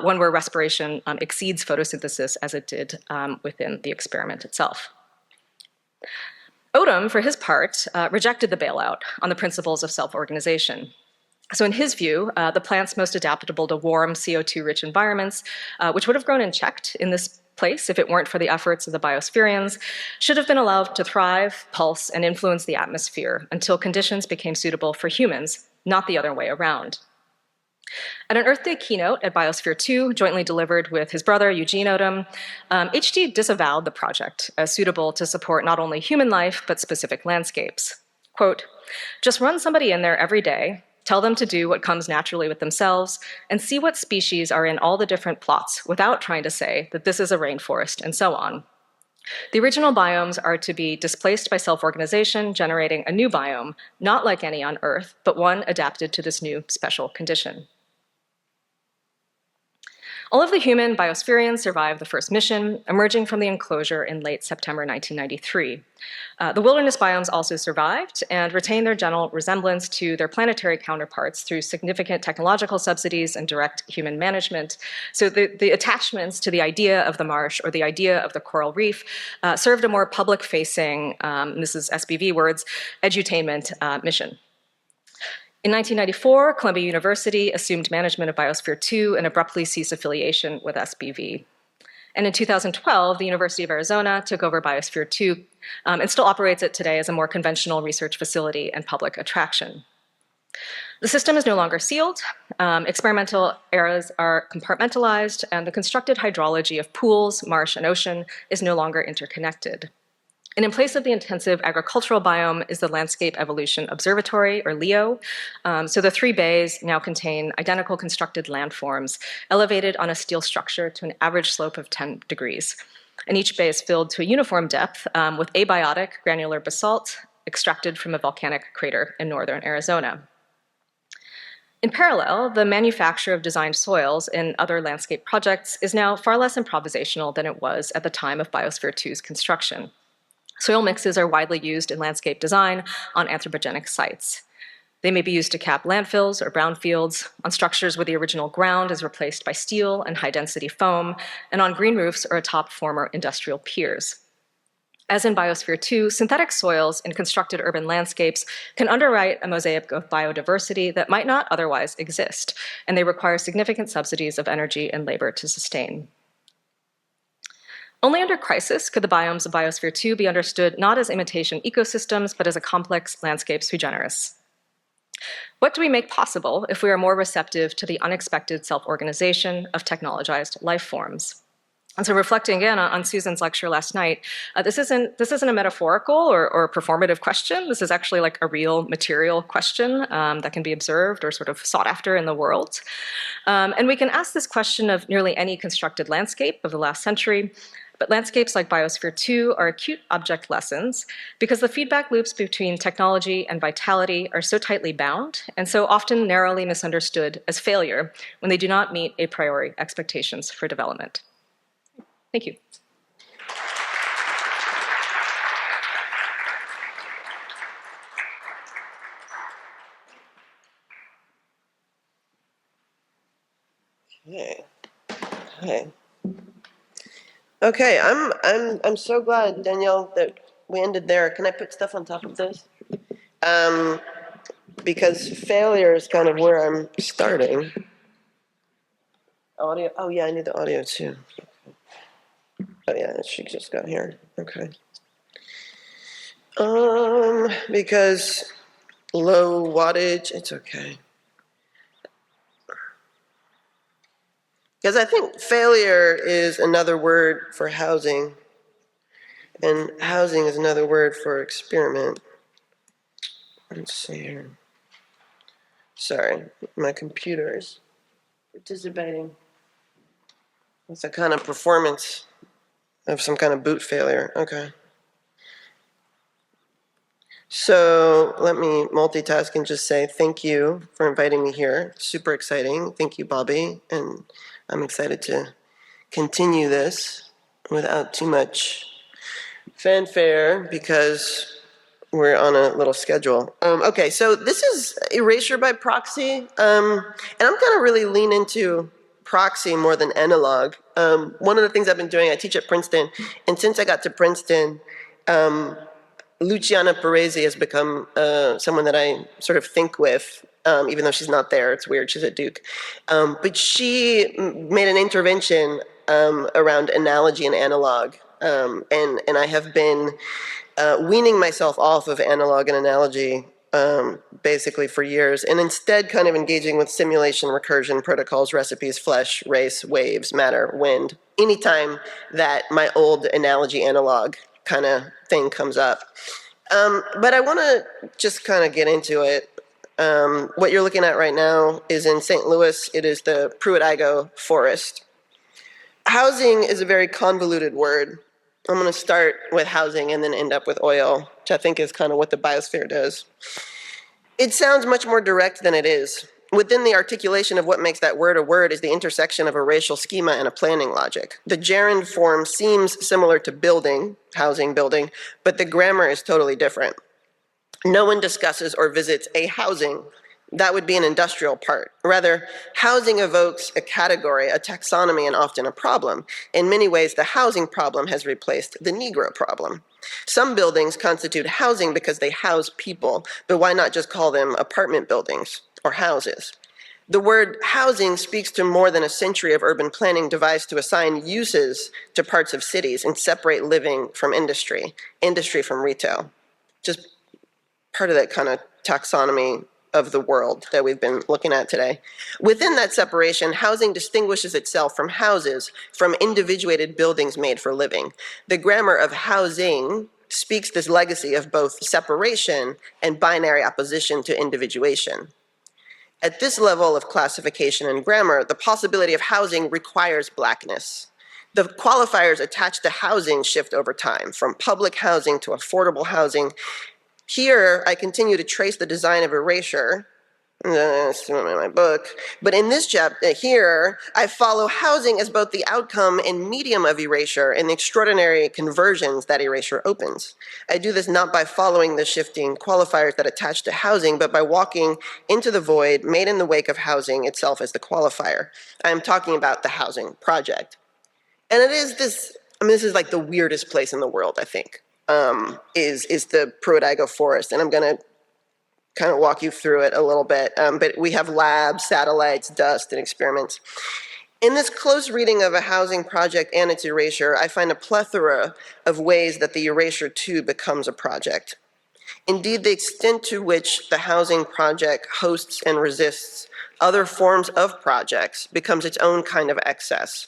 one where respiration exceeds photosynthesis as it did within the experiment itself. Odom, for his part, rejected the bailout on the principles of self-organization. So in his view, the plants most adaptable to warm, CO2-rich environments, which would have grown unchecked in this place if it weren't for the efforts of the biospherians, should have been allowed to thrive, pulse, and influence the atmosphere until conditions became suitable for humans, not the other way around. At an Earth Day keynote at Biosphere 2, jointly delivered with his brother, Eugene Odom, HD disavowed the project as suitable to support not only human life, but specific landscapes. Quote, "Just run somebody in there every day, tell them to do what comes naturally with themselves, and see what species are in all the different plots without trying to say that this is a rainforest and so on. The original biomes are to be displaced by self-organization, generating a new biome, not like any on Earth, but one adapted to this new special condition." All of the human biospherians survived the first mission, emerging from the enclosure in late September 1993. The wilderness biomes also survived and retained their general resemblance to their planetary counterparts through significant technological subsidies and direct human management. So the attachments to the idea of the marsh or the idea of the coral reef served a more public-facing, this is SBV words, edutainment mission. In 1994, Columbia University assumed management of Biosphere 2 and abruptly ceased affiliation with SBV. And in 2012, the University of Arizona took over Biosphere 2 and still operates it today as a more conventional research facility and public attraction. The system is no longer sealed, experimental areas are compartmentalized, and the constructed hydrology of pools, marsh, and ocean is no longer interconnected. And in place of the intensive agricultural biome is the Landscape Evolution Observatory, or LEO. So the 3 bays now contain identical constructed landforms, elevated on a steel structure to an average slope of 10 degrees. And each bay is filled to a uniform depth with abiotic granular basalt extracted from a volcanic crater in northern Arizona. In parallel, the manufacture of designed soils in other landscape projects is now far less improvisational than it was at the time of Biosphere 2's construction. Soil mixes are widely used in landscape design on anthropogenic sites. They may be used to cap landfills or brownfields, on structures where the original ground is replaced by steel and high-density foam, and on green roofs or atop former industrial piers. As in Biosphere 2, synthetic soils in constructed urban landscapes can underwrite a mosaic of biodiversity that might not otherwise exist, and they require significant subsidies of energy and labor to sustain. Only under crisis could the biomes of Biosphere 2 be understood not as imitation ecosystems, but as a complex landscape sui generis. What do we make possible if we are more receptive to the unexpected self-organization of technologized life forms? And so reflecting again on Susan's lecture last night, this isn't a metaphorical or performative question. This is actually like a real material question that can be observed or sort of sought after in the world. And we can ask this question of nearly any constructed landscape of the last century. But landscapes like Biosphere 2 are acute object lessons because the feedback loops between technology and vitality are so tightly bound and so often narrowly misunderstood as failure when they do not meet a priori expectations for development. Thank you. Okay. Okay. Okay, I'm so glad, Danielle, that we ended there. Can I put stuff on top of this? Because failure is kind of where I'm starting. Audio. Oh yeah, I need the audio too. Oh yeah, she just got here. Okay. Because low wattage, it's okay. Because I think failure is another word for housing, and housing is another word for experiment. Let's see here. Sorry, my computer is participating. It's a kind of performance of some kind of boot failure. Okay. So let me multitask and just say thank you for inviting me here. Super exciting. Thank you, Bobby. And I'm excited to continue this without too much fanfare because we're on a little schedule. Okay, so this is Erasure by Proxy. And I'm going to really lean into Proxy more than analog. One of the things I've been doing, I teach at Princeton. And since I got to Princeton, Luciana Parisi has become someone that I sort of think with, even though she's not there. It's weird, she's at Duke. But she made an intervention around analogy and analog. And I have been weaning myself off of analog and analogy basically for years, and instead kind of engaging with simulation, recursion, protocols, recipes, flesh, race, waves, matter, wind, anytime that my old analogy analog kind of thing comes up. But I want to just kind of get into it. What you're looking at right now is in St. Louis. It is the Pruitt-Igoe forest. Housing is a very convoluted word. I'm going to start with housing and then end up with oil, which I think is kind of what the biosphere does. It sounds much more direct than it is. Within the articulation of what makes that word a word is the intersection of a racial schema and a planning logic. The gerund form seems similar to building, housing, building, but the grammar is totally different. No one discusses or visits a housing. That would be an industrial part. Rather, housing evokes a category, a taxonomy, and often a problem. In many ways, the housing problem has replaced the Negro problem. Some buildings constitute housing because they house people, but why not just call them apartment buildings or houses? The word housing speaks to more than a century of urban planning devised to assign uses to parts of cities and separate living from industry, industry from retail. Just part of that kind of taxonomy of the world that we've been looking at today. Within that separation, housing distinguishes itself from houses, from individuated buildings made for living. The grammar of housing speaks this legacy of both separation and binary opposition to individuation. At this level of classification and grammar, the possibility of housing requires blackness. The qualifiers attached to housing shift over time, from public housing to affordable housing. Here, I continue to trace the design of erasure. That's in my book. But in this chapter here, I follow housing as both the outcome and medium of erasure and the extraordinary conversions that erasure opens. I do this not by following the shifting qualifiers that attach to housing, but by walking into the void made in the wake of housing itself as the qualifier. I am talking about the housing project. And it is this, this is like the weirdest place in the world, I think. Is the Pruitt-Igoe forest, and I'm going to kind of walk you through it a little bit. But we have labs, satellites, dust, and experiments. In this close reading of a housing project and its erasure, I find a plethora of ways that the erasure too becomes a project. Indeed, the extent to which the housing project hosts and resists other forms of projects becomes its own kind of excess.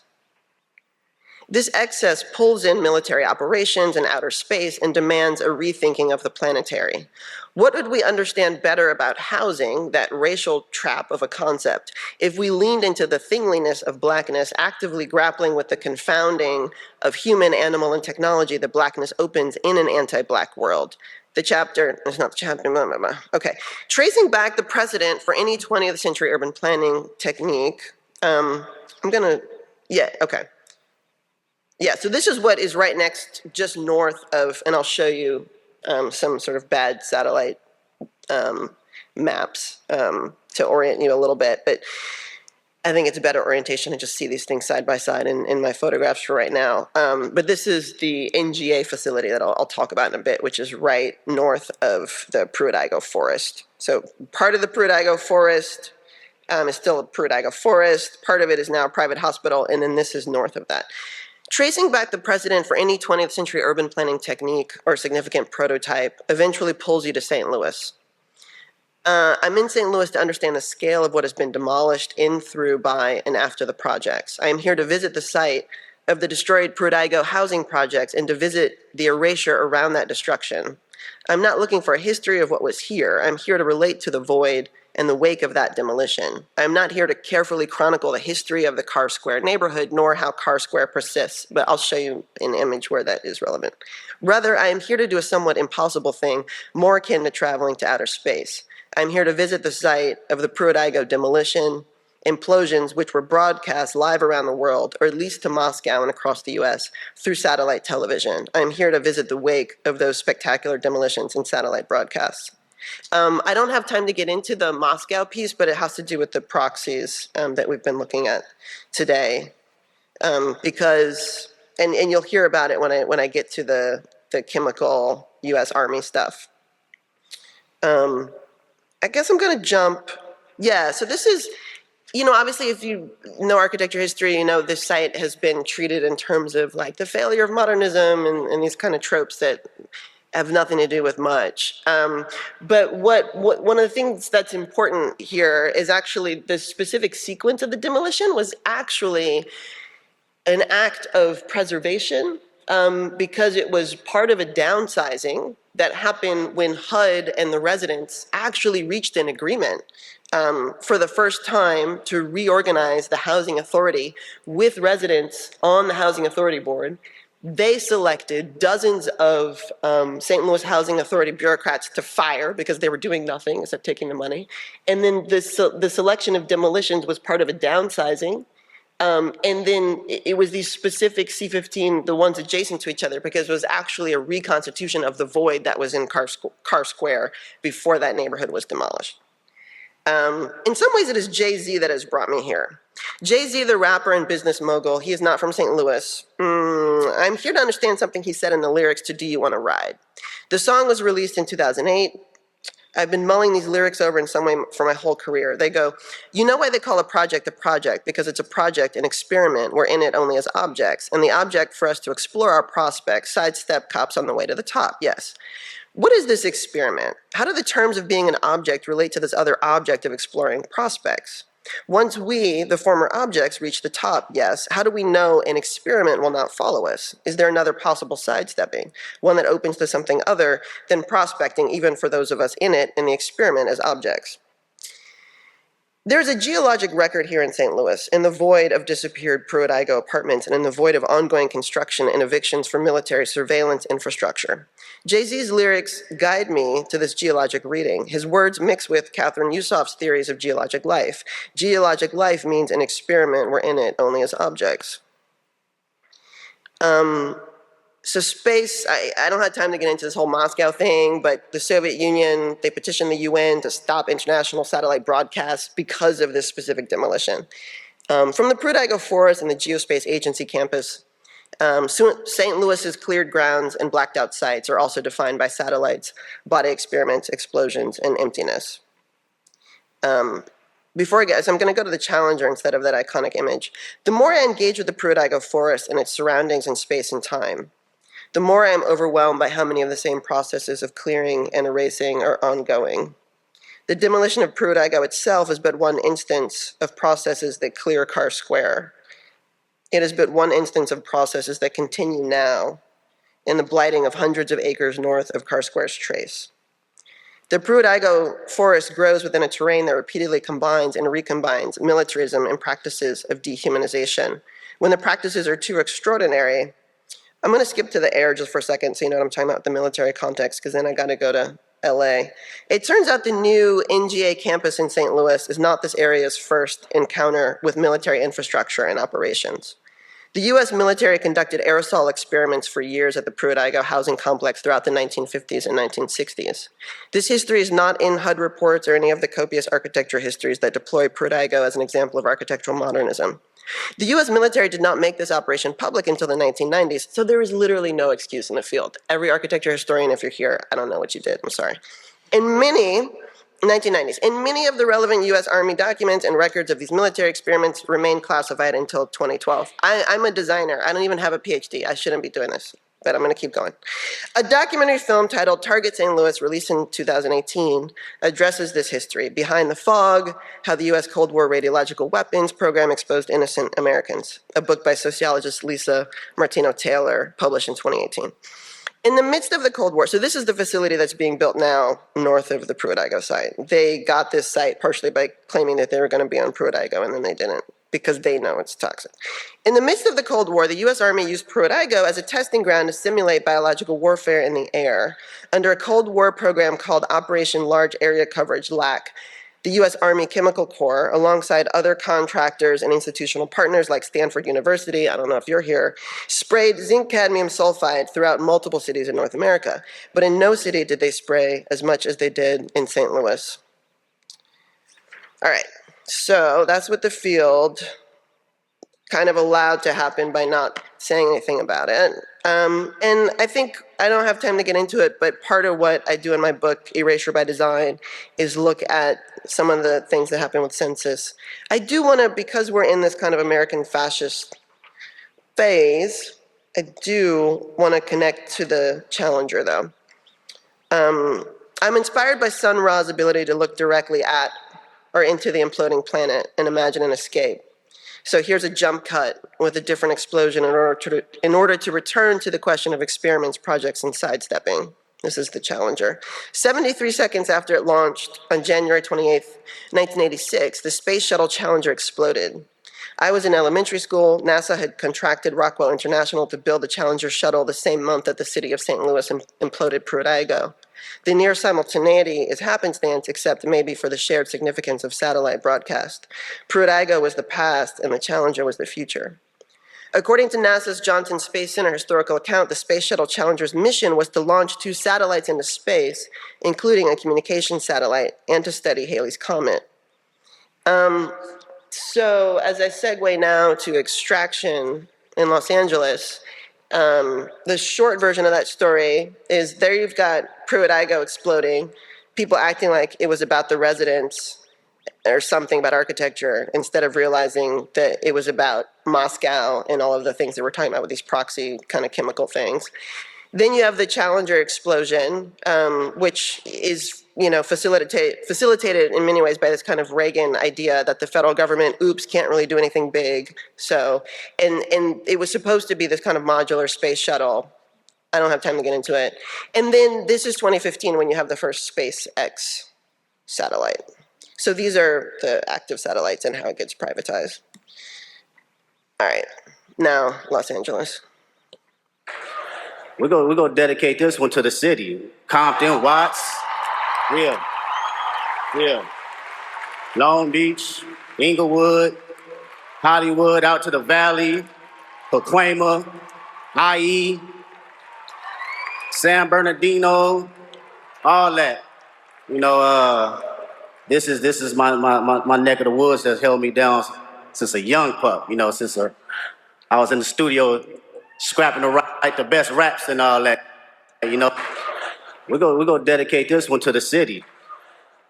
This excess pulls in military operations and outer space and demands a rethinking of the planetary. What would we understand better about housing, that racial trap of a concept, if we leaned into the thingliness of blackness, actively grappling with the confounding of human, animal, and technology that blackness opens in an anti-black world? The chapter, it's not the chapter, blah, blah, blah. Okay. Tracing back the precedent for any 20th century urban planning technique, I'm gonna, okay. Yeah, so this is what is right next, just north of, and I'll show you some sort of bad satellite maps to orient you a little bit. But I think it's a better orientation to just see these things side by side in my photographs for right now. But this is the NGA facility that I'll talk about in a bit, which is right north of the Pruitt-Igoe forest. So part of the Pruitt-Igoe forest is still a Pruitt-Igoe forest. Part of it is now a private hospital, and then this is north of that. Tracing back the precedent for any 20th century urban planning technique or significant prototype eventually pulls you to St. Louis. I'm in St. Louis to understand the scale of what has been demolished in, through, by, and after the projects. I am here to visit the site of the destroyed Pruitt-Igoe housing projects and to visit the erasure around that destruction. I'm not looking for a history of what was here. I'm here to relate to the void and the wake of that demolition. I'm not here to carefully chronicle the history of the Carr Square neighborhood, nor how Carr Square persists, but I'll show you an image where that is relevant. Rather, I am here to do a somewhat impossible thing, more akin to traveling to outer space. I'm here to visit the site of the Pruitt-Igoe demolition, implosions which were broadcast live around the world, or at least to Moscow and across the US, through satellite television. I'm here to visit the wake of those spectacular demolitions and satellite broadcasts. I don't have time to get into the Moscow piece, but it has to do with the proxies that we've been looking at today. Because, and you'll hear about it when I get to the chemical US Army stuff. I guess I'm going to jump. Yeah, so this is, obviously if you know architecture history, this site has been treated in terms of like the failure of modernism and these kind of tropes that have nothing to do with much. But one of the things that's important here is actually the specific sequence of the demolition was actually an act of preservation because it was part of a downsizing that happened when HUD and the residents actually reached an agreement for the first time to reorganize the housing authority with residents on the housing authority board. They selected dozens of St. Louis Housing Authority bureaucrats to fire because they were doing nothing except taking the money. And then the selection of demolitions was part of a downsizing. And then it was these specific C-15, the ones adjacent to each other, because it was actually a reconstitution of the void that was in Carr Square before that neighborhood was demolished. In some ways, it is Jay-Z that has brought me here. Jay-Z, the rapper and business mogul, he is not from St. Louis. I'm here to understand something he said in the lyrics to Do You Want to Ride? The song was released in 2008. I've been mulling these lyrics over in some way for my whole career. They go, you know why they call a project? Because it's a project, an experiment. We're in it only as objects. And the object for us to explore our prospects, sidestep cops on the way to the top, yes. What is this experiment? How do the terms of being an object relate to this other object of exploring prospects? Once we, the former objects, reach the top, yes, how do we know an experiment will not follow us? Is there another possible sidestepping, one that opens to something other than prospecting, even for those of us in it, in the experiment as objects? There's a geologic record here in St. Louis, in the void of disappeared Pruitt-Igoe apartments and in the void of ongoing construction and evictions for military surveillance infrastructure. Jay-Z's lyrics guide me to this geologic reading. His words mix with Catherine Yusuf's theories of geologic life. Geologic life means an experiment, we're in it only as objects. So space, I don't have time to get into this whole Moscow thing, but the Soviet Union, they petitioned the UN to stop international satellite broadcasts because of this specific demolition. From the Pruitt-Igoe Forest and the Geospace Agency campus, St. Louis's cleared grounds and blacked out sites are also defined by satellites, body experiments, explosions, and emptiness. Before I get, so I'm going to go to the Challenger instead of that iconic image. The more I engage with the Pruitt-Igoe Forest and its surroundings in space and time, the more I am overwhelmed by how many of the same processes of clearing and erasing are ongoing. The demolition of Pruitt-Igoe itself is but one instance of processes that clear Carr Square. It is but one instance of processes that continue now in the blighting of hundreds of acres north of Carr Square's trace. The Pruitt-Igoe forest grows within a terrain that repeatedly combines and recombines militarism and practices of dehumanization. When the practices are too extraordinary, I'm going to skip to the air just for a second so you know what I'm talking about, the military context, because then I got to go to LA. It turns out the new NGA campus in St. Louis is not this area's first encounter with military infrastructure and operations. The US military conducted aerosol experiments for years at the Pruitt-Igoe housing complex throughout the 1950s and 1960s. This history is not in HUD reports or any of the copious architecture histories that deploy Pruitt-Igoe as an example of architectural modernism. The US military did not make this operation public until the 1990s, so there is literally no excuse in the field. Every architecture historian, if you're here, I don't know what you did, I'm sorry. In many 1990s. And many of the relevant US Army documents and records of these military experiments remain classified until 2012. I'm a designer. I don't even have a PhD. I shouldn't be doing this, but I'm going to keep going. A documentary film titled Target St. Louis, released in 2018, addresses this history. Behind the Fog, How the US Cold War Radiological Weapons Program Exposed Innocent Americans, a book by sociologist Lisa Martino-Taylor, published in 2018. In the midst of the Cold War, so this is the facility that's being built now north of the Pruitt-Igoe site. They got this site partially by claiming that they were going to be on Pruitt-Igoe, and then they didn't because they know it's toxic. In the midst of the Cold War, the US Army used Pruitt-Igoe as a testing ground to simulate biological warfare in the air under a Cold War program called Operation Large Area Coverage, LAC. The US Army Chemical Corps, alongside other contractors and institutional partners like Stanford University, I don't know if you're here, sprayed zinc cadmium sulfide throughout multiple cities in North America. But in no city did they spray as much as they did in St. Louis. All right, so that's what the field kind of allowed to happen by not saying anything about it. And I think I don't have time to get into it, but part of what I do in my book, Erasure by Design, is look at some of the things that happen with census. I do want to, because we're in this kind of American fascist phase, I do want to connect to the challenger, though. I'm inspired by Sun Ra's ability to look directly at or into the imploding planet and imagine an escape. So here's a jump cut with a different explosion in order to return to the question of experiments, projects, and sidestepping. This is the Challenger. 73 seconds after it launched on January 28th, 1986, the Space Shuttle Challenger exploded. I was in elementary school. NASA had contracted Rockwell International to build the Challenger shuttle the same month that the city of St. Louis imploded Pruitt-Igoe. The near simultaneity is happenstance, except maybe for the shared significance of satellite broadcast. Pruitt-Igoe was the past, and the Challenger was the future. According to NASA's Johnson Space Center historical account, the Space Shuttle Challenger's mission was to launch 2 satellites into space, including a communications satellite, and to study Halley's Comet. So as I segue now to extraction in Los Angeles, the short version of that story is there you've got Pruitt-Igoe exploding, people acting like it was about the residents or something about architecture instead of realizing that it was about Moscow and all of the things that we're talking about with these proxy kind of chemical things. Then you have the Challenger explosion, which is facilitated in many ways by this kind of Reagan idea that the federal government, can't really do anything big. So, and it was supposed to be this kind of modular space shuttle. I don't have time to get into it. And then this is 2015 when you have the first SpaceX satellite. So these are the active satellites and how it gets privatized. All right, now Los Angeles. We're gonna dedicate this one to the city. Compton, Watts, yeah. Long Beach, Inglewood, Hollywood, out to the Valley, Pacoima, IE, San Bernardino, all that. This is my neck of the woods that's held me down since a young pup. Since I was in the studio scrapping to write the best raps and all that. We're gonna dedicate this one to the city.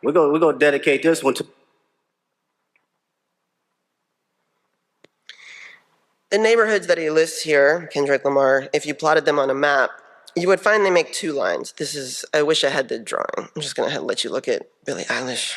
We're gonna dedicate this one to the neighborhoods that he lists here, Kendrick Lamar. If you plotted them on a map, you would find they make 2 lines. I wish I had the drawing. I'm just gonna let you look at Billie Eilish.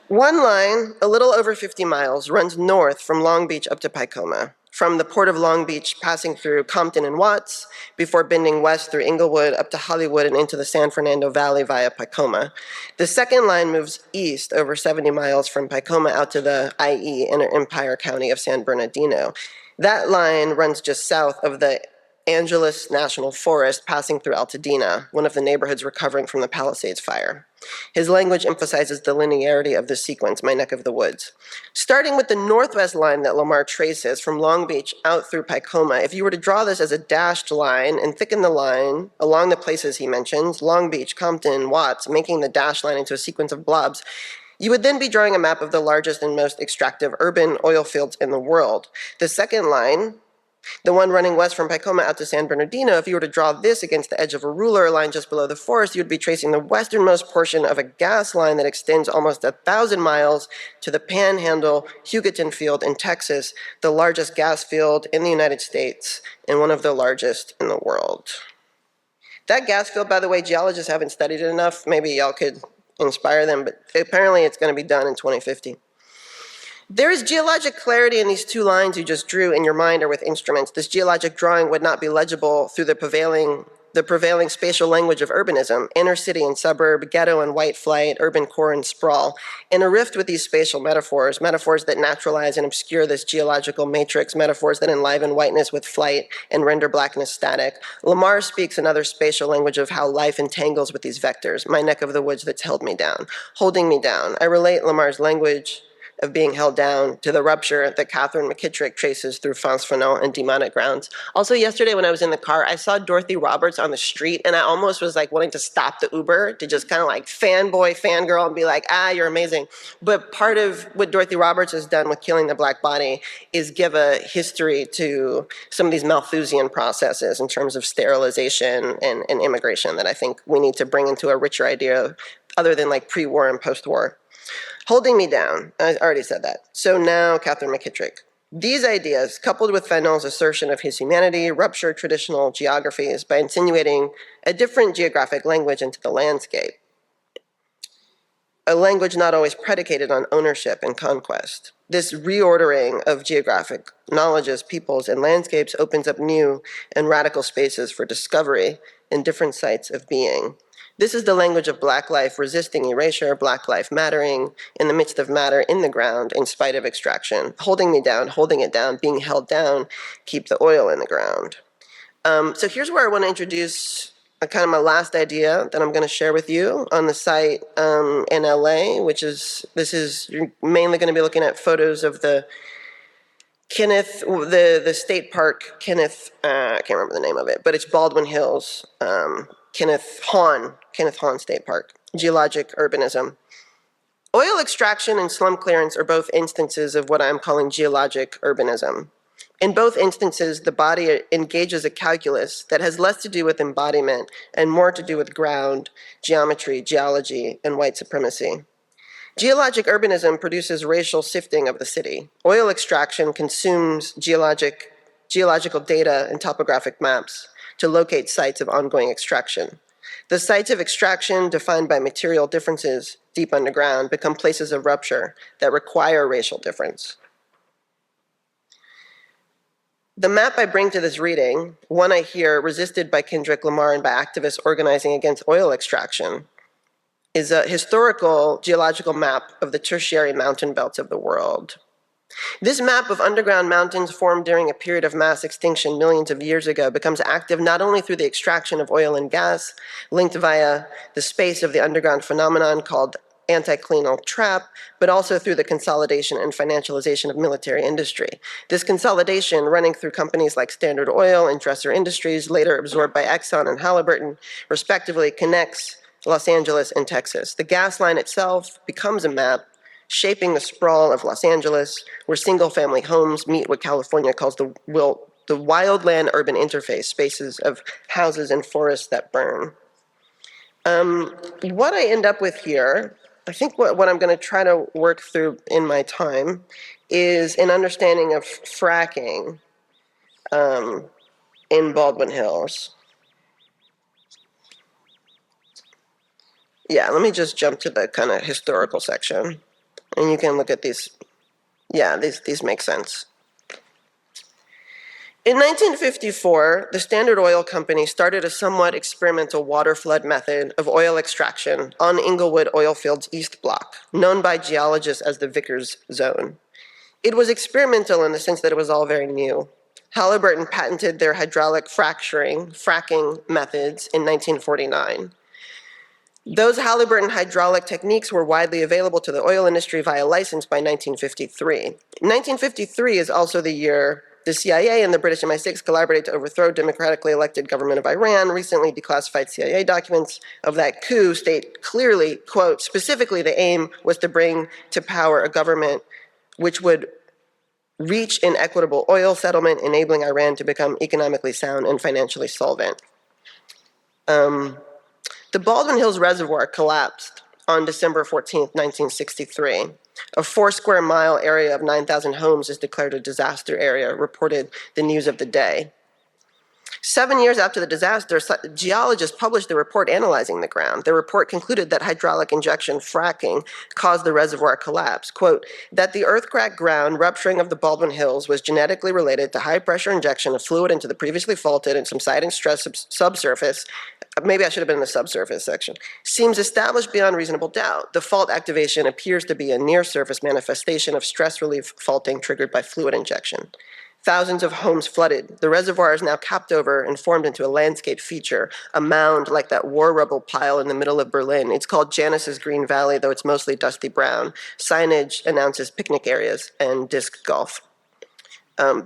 One line, a little over 50 miles, runs north from Long Beach up to Pacoima, from the port of Long Beach passing through Compton and Watts, before bending west through Inglewood up to Hollywood and into the San Fernando Valley via Pacoima. The second line moves east over 70 miles from Pacoima out to the IE, Inner Empire County of San Bernardino. That line runs just south of the Angeles National Forest passing through Altadena, one of the neighborhoods recovering from the Palisades fire. His language emphasizes the linearity of the sequence, my neck of the woods. Starting with the northwest line that Lamar traces from Long Beach out through Picoma, if you were to draw this as a dashed line and thicken the line along the places he mentions, Long Beach, Compton, Watts, making the dashed line into a sequence of blobs, you would then be drawing a map of the largest and most extractive urban oil fields in the world. The second line, the one running west from Picoma out to San Bernardino, if you were to draw this against the edge of a ruler line just below the forest, you would be tracing the westernmost portion of a gas line that extends almost 1,000 miles to the Panhandle Hugoton Field in Texas, the largest gas field in the United States and one of the largest in the world. That gas field, by the way, geologists haven't studied it enough. Maybe y'all could inspire them, but apparently it's going to be done in 2050. There is geologic clarity in these two lines you just drew in your mind or with instruments. This geologic drawing would not be legible through the prevailing spatial language of urbanism, inner city and suburb, ghetto and white flight, urban core and sprawl. In a rift with these spatial metaphors, metaphors that naturalize and obscure this geological matrix, metaphors that enliven whiteness with flight and render blackness static, Lamar speaks another spatial language of how life entangles with these vectors, my neck of the woods that's held me down, holding me down. I relate Lamar's language of being held down to the rupture that Catherine McKittrick traces through Fonce Fanon and Demonic Grounds. Also, yesterday when I was in the car, I saw Dorothy Roberts on the street, and I almost was like wanting to stop the Uber to just kind of like fanboy, fangirl, and be like, you're amazing. But part of what Dorothy Roberts has done with Killing the Black Body is give a history to some of these Malthusian processes in terms of sterilization and immigration that I think we need to bring into a richer idea other than like pre-war and post-war. Holding me down, I already said that. So now, Catherine McKittrick. These ideas, coupled with Fanon's assertion of his humanity, rupture traditional geographies by insinuating a different geographic language into the landscape. A language not always predicated on ownership and conquest. This reordering of geographic knowledges, peoples, and landscapes opens up new and radical spaces for discovery in different sites of being. This is the language of Black life resisting erasure, Black life mattering in the midst of matter in the ground in spite of extraction. Holding me down, holding it down, being held down, keep the oil in the ground. So here's where I want to introduce kind of my last idea that I'm going to share with you on the site in LA, you're mainly going to be looking at photos of the state park, I can't remember the name of it, but it's Baldwin Hills, Kenneth Hahn State Park, geologic urbanism. Oil extraction and slum clearance are both instances of what I'm calling geologic urbanism. In both instances, the body engages a calculus that has less to do with embodiment and more to do with ground, geometry, geology, and white supremacy. Geologic urbanism produces racial sifting of the city. Oil extraction consumes geological data and topographic maps to locate sites of ongoing extraction. The sites of extraction, defined by material differences deep underground, become places of rupture that require racial difference. The map I bring to this reading, one I hear resisted by Kendrick Lamar and by activists organizing against oil extraction, is a historical geological map of the tertiary mountain belts of the world. This map of underground mountains formed during a period of mass extinction millions of years ago becomes active not only through the extraction of oil and gas, linked via the space of the underground phenomenon called anticlinal trap, but also through the consolidation and financialization of military industry. This consolidation, running through companies like Standard Oil and Dresser Industries, later absorbed by Exxon and Halliburton, respectively, connects Los Angeles and Texas. The gas line itself becomes a map shaping the sprawl of Los Angeles, where single-family homes meet what California calls the wildland-urban interface, spaces of houses and forests that burn. What I end up with here, I think what I'm going to try to work through in my time is an understanding of fracking in Baldwin Hills. Yeah, let me just jump to the kind of historical section. And you can look at these. Yeah, these make sense. In 1954, the Standard Oil Company started a somewhat experimental water flood method of oil extraction on Inglewood Oilfield's East Block, known by geologists as the Vickers Zone. It was experimental in the sense that it was all very new. Halliburton patented their hydraulic fracking methods in 1949. Those Halliburton hydraulic techniques were widely available to the oil industry via license by 1953. 1953 is also the year the CIA and the British MI6 collaborated to overthrow democratically elected government of Iran. Recently declassified CIA documents of that coup state clearly, quote, specifically the aim was to bring to power a government which would reach an equitable oil settlement, enabling Iran to become economically sound and financially solvent. The Baldwin Hills Reservoir collapsed on December 14th, 1963. A 4-square-mile area of 9,000 homes is declared a disaster area, reported the news of the day. 7 years after the disaster, geologists published a report analyzing the ground. The report concluded that hydraulic injection fracking caused the reservoir collapse. Quote, that the earth-cracked ground rupturing of the Baldwin Hills was genetically related to high-pressure injection of fluid into the previously faulted and subsiding stress subsurface. Maybe I should have been in the subsurface section. Seems established beyond reasonable doubt. The fault activation appears to be a near-surface manifestation of stress relief faulting triggered by fluid injection. Thousands of homes flooded. The reservoir is now capped over and formed into a landscape feature, a mound like that war rubble pile in the middle of Berlin. It's called Janice's Green Valley, though it's mostly dusty brown. Signage announces picnic areas and disc golf.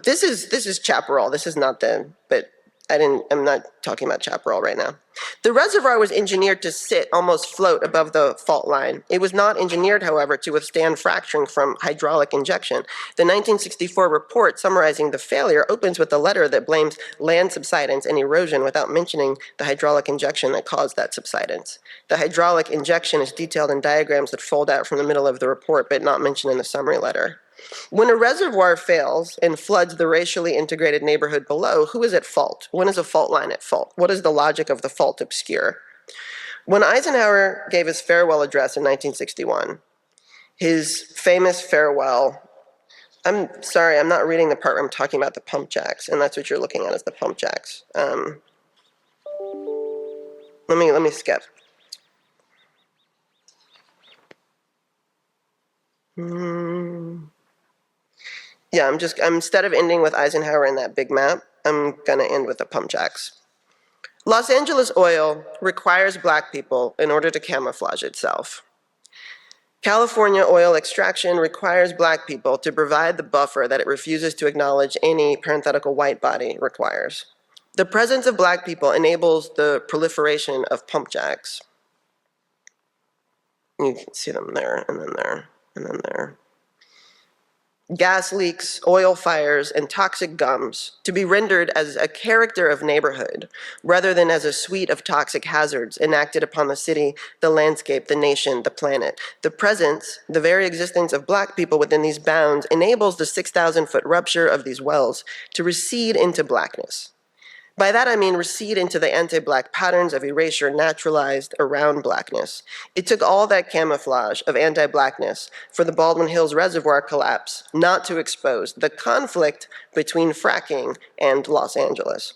This is Chaparral. This is not but I'm not talking about Chaparral right now. The reservoir was engineered to sit, almost float above the fault line. It was not engineered, however, to withstand fracturing from hydraulic injection. The 1964 report summarizing the failure opens with a letter that blames land subsidence and erosion without mentioning the hydraulic injection that caused that subsidence. The hydraulic injection is detailed in diagrams that fold out from the middle of the report, but not mentioned in the summary letter. When a reservoir fails and floods the racially integrated neighborhood below, who is at fault? When is a fault line at fault? What is the logic of the fault obscure? When Eisenhower gave his farewell address in 1961, his famous farewell, I'm sorry, I'm not reading the part where I'm talking about the pump jacks, and that's what you're looking at is the pump jacks. Let me skip. Yeah, instead of ending with Eisenhower in that big map, I'm gonna end with the pump jacks. Los Angeles Oil requires black people in order to camouflage itself. California oil extraction requires black people to provide the buffer that it refuses to acknowledge any parenthetical white body requires. The presence of black people enables the proliferation of pump jacks. You can see them there, and then there, and then there. Gas leaks, oil fires, and toxic gums to be rendered as a character of neighborhood rather than as a suite of toxic hazards enacted upon the city, the landscape, the nation, the planet. The presence, the very existence of black people within these bounds enables the 6,000-foot rupture of these wells to recede into blackness. By that I mean recede into the anti-black patterns of erasure naturalized around blackness. It took all that camouflage of anti-blackness for the Baldwin Hills Reservoir collapse not to expose the conflict between fracking and Los Angeles.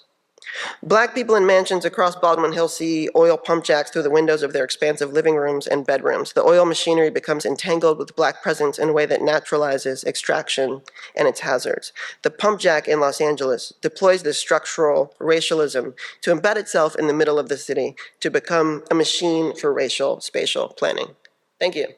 Black people in mansions across Baldwin Hills see oil pump jacks through the windows of their expansive living rooms and bedrooms. The oil machinery becomes entangled with black presence in a way that naturalizes extraction and its hazards. The pump jack in Los Angeles deploys this structural racialism to embed itself in the middle of the city to become a machine for racial spatial planning. Thank you.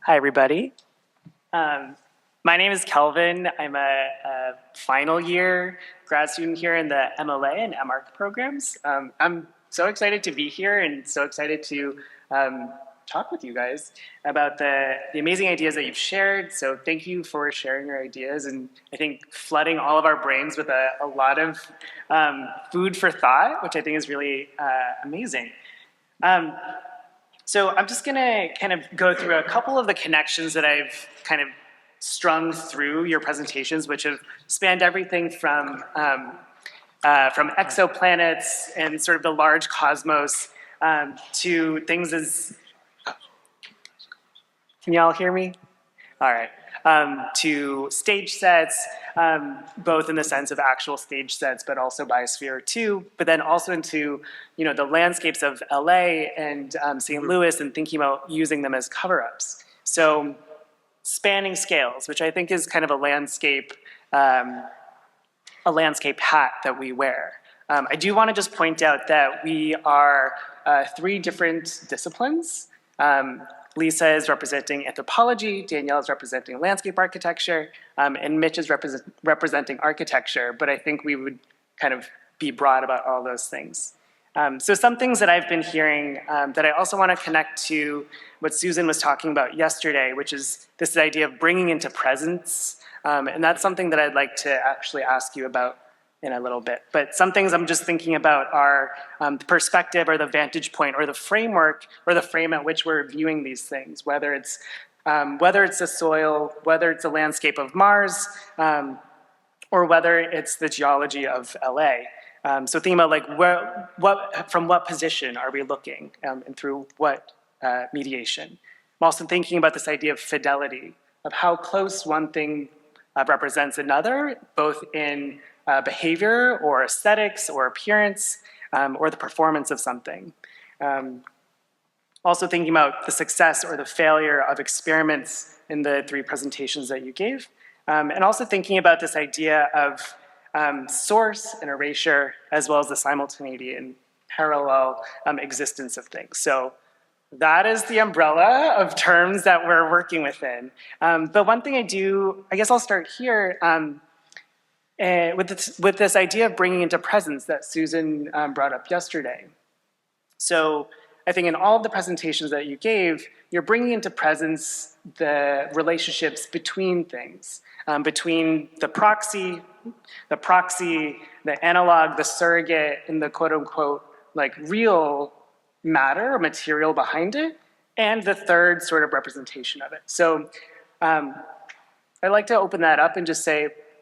Hi, everybody. My name is Kelvin. I'm a final year grad student here in the MLA and MArch programs. I'm so excited to be here and so excited to talk with you guys about the amazing ideas that you've shared. So thank you for sharing your ideas and I think flooding all of our brains with a lot of food for thought, which I think is really amazing. So I'm just gonna kind of go through a couple of the connections that I've kind of strung through your presentations, which have spanned everything from exoplanets and sort of the large cosmos to things as, can y'all hear me? All right. To stage sets, both in the sense of actual stage sets, but also biosphere too, but then also into the landscapes of LA and St. Louis and thinking about using them as cover-ups. So spanning scales, which I think is kind of a landscape hat that we wear. I do want to just point out that we are 3 different disciplines. Lisa is representing anthropology, Danielle is representing landscape architecture, and Mitch is representing architecture, but I think we would kind of be broad about all those things. So some things that I've been hearing that I also want to connect to what Susan was talking about yesterday, which is this idea of bringing into presence, and that's something that I'd like to actually ask you about in a little bit. But some things I'm just thinking about are the perspective or the vantage point or the framework or the frame at which we're viewing these things, whether it's the soil, whether it's the landscape of Mars, or whether it's the geology of LA. So thinking about like from what position are we looking and through what mediation. I'm also thinking about this idea of fidelity, of how close one thing represents another, both in behavior or aesthetics or appearance or the performance of something. Also thinking about the success or the failure of experiments in the 3 presentations that you gave. And also thinking about this idea of source and erasure, as well as the simultaneity and parallel existence of things. So that is the umbrella of terms that we're working within. But one thing I guess I'll start here with this idea of bringing into presence that Susan brought up yesterday. So I think in all of the presentations that you gave, you're bringing into presence the relationships between things, between the proxy, the analog, the surrogate, and the quote unquote like real matter or material behind it, and the third sort of representation of it. So I'd like to open that up and just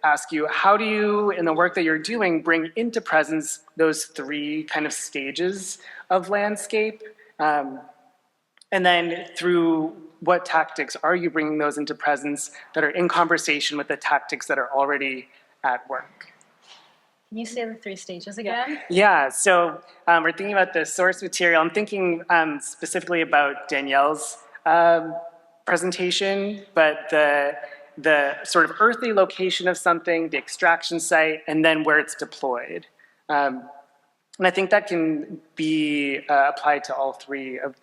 ask you, how do you, in the work that you're doing, bring into presence those 3 kind of stages of landscape? And then through what tactics are you bringing those into presence that are in conversation with the tactics that are already at work? Can you say the 3 stages again? Yeah, so we're thinking about the source material. I'm thinking specifically about Danielle's presentation, but the sort of earthly location of something, the extraction site, and then where it's deployed. And I think that can be applied to all 3 of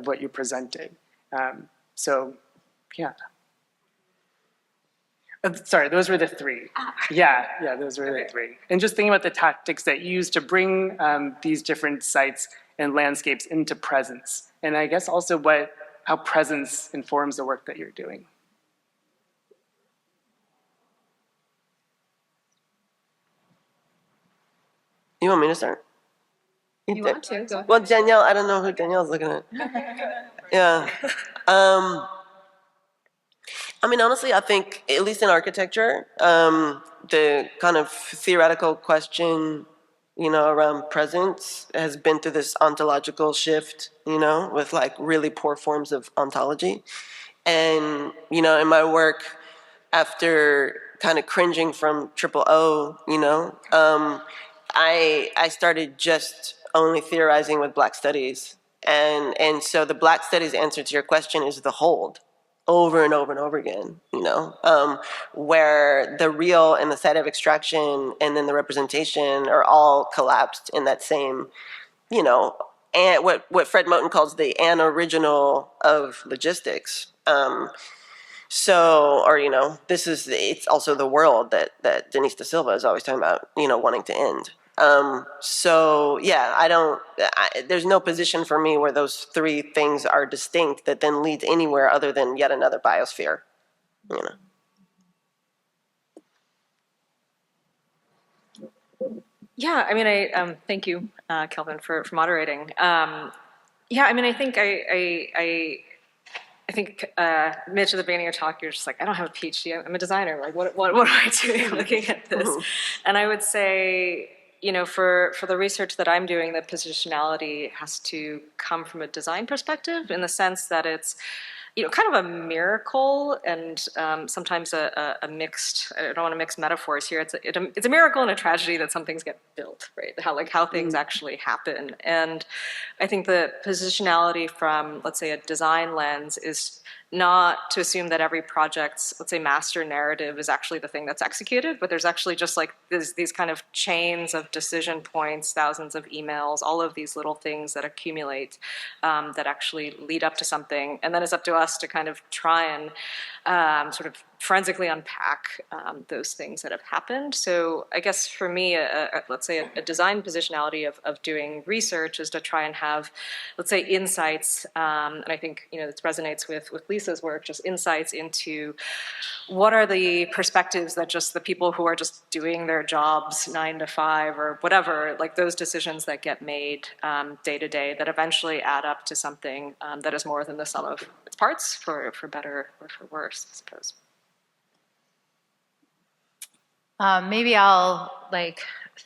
what you presented. So, yeah. Sorry, those were the 3. Yeah, those were the 3. And just thinking about the tactics that you use to bring these different sites and landscapes into presence. And I guess also how presence informs the work that you're doing. You want me to start? You want to? Go ahead. Well, Danielle, I don't know who Danielle's looking at. Yeah. I mean, honestly, I think, at least in architecture, the kind of theoretical question, around presence has been through this ontological shift, with like really poor forms of ontology. And, in my work, after kind of cringing from O, I started just only theorizing with Black studies. And so the Black studies answer to your question is the hold, over and over and over again, where the real and the site of extraction and then the representation are all collapsed in that same, and what Fred Moten calls the anoriginal of logistics. It's also the world that Denise da Silva is always talking about, wanting to end. There's no position for me where those 3 things are distinct that then leads anywhere other than yet another biosphere, Yeah, I mean, thank you, Kelvin, for moderating. Yeah, I mean, I think I think, Mitch, at the beginning of your talk, you're just like, I don't have a PhD, I'm a designer. Like, what am I doing looking at this? And I would say, for the research that I'm doing, the positionality has to come from a design perspective in the sense that it's, kind of a miracle and sometimes a mixed, I don't want to mix metaphors here. It's a miracle and a tragedy that some things get built, right? How things actually happen. And I think the positionality from, let's say, a design lens is not to assume that every project's, let's say, master narrative is actually the thing that's executed, but there's actually just like these kind of chains of decision points, thousands of emails, all of these little things that accumulate that actually lead up to something. And then it's up to us to kind of try and sort of forensically unpack those things that have happened. So I guess for me, let's say a design positionality of doing research is to try and have, let's say, insights, and I think this resonates with Lisa's work, just insights into what are the perspectives that just the people who are just doing their jobs 9 to 5 or whatever, like those decisions that get made day to day that eventually add up to something that is more than the sum of its parts, for better or for worse, I suppose. Maybe I'll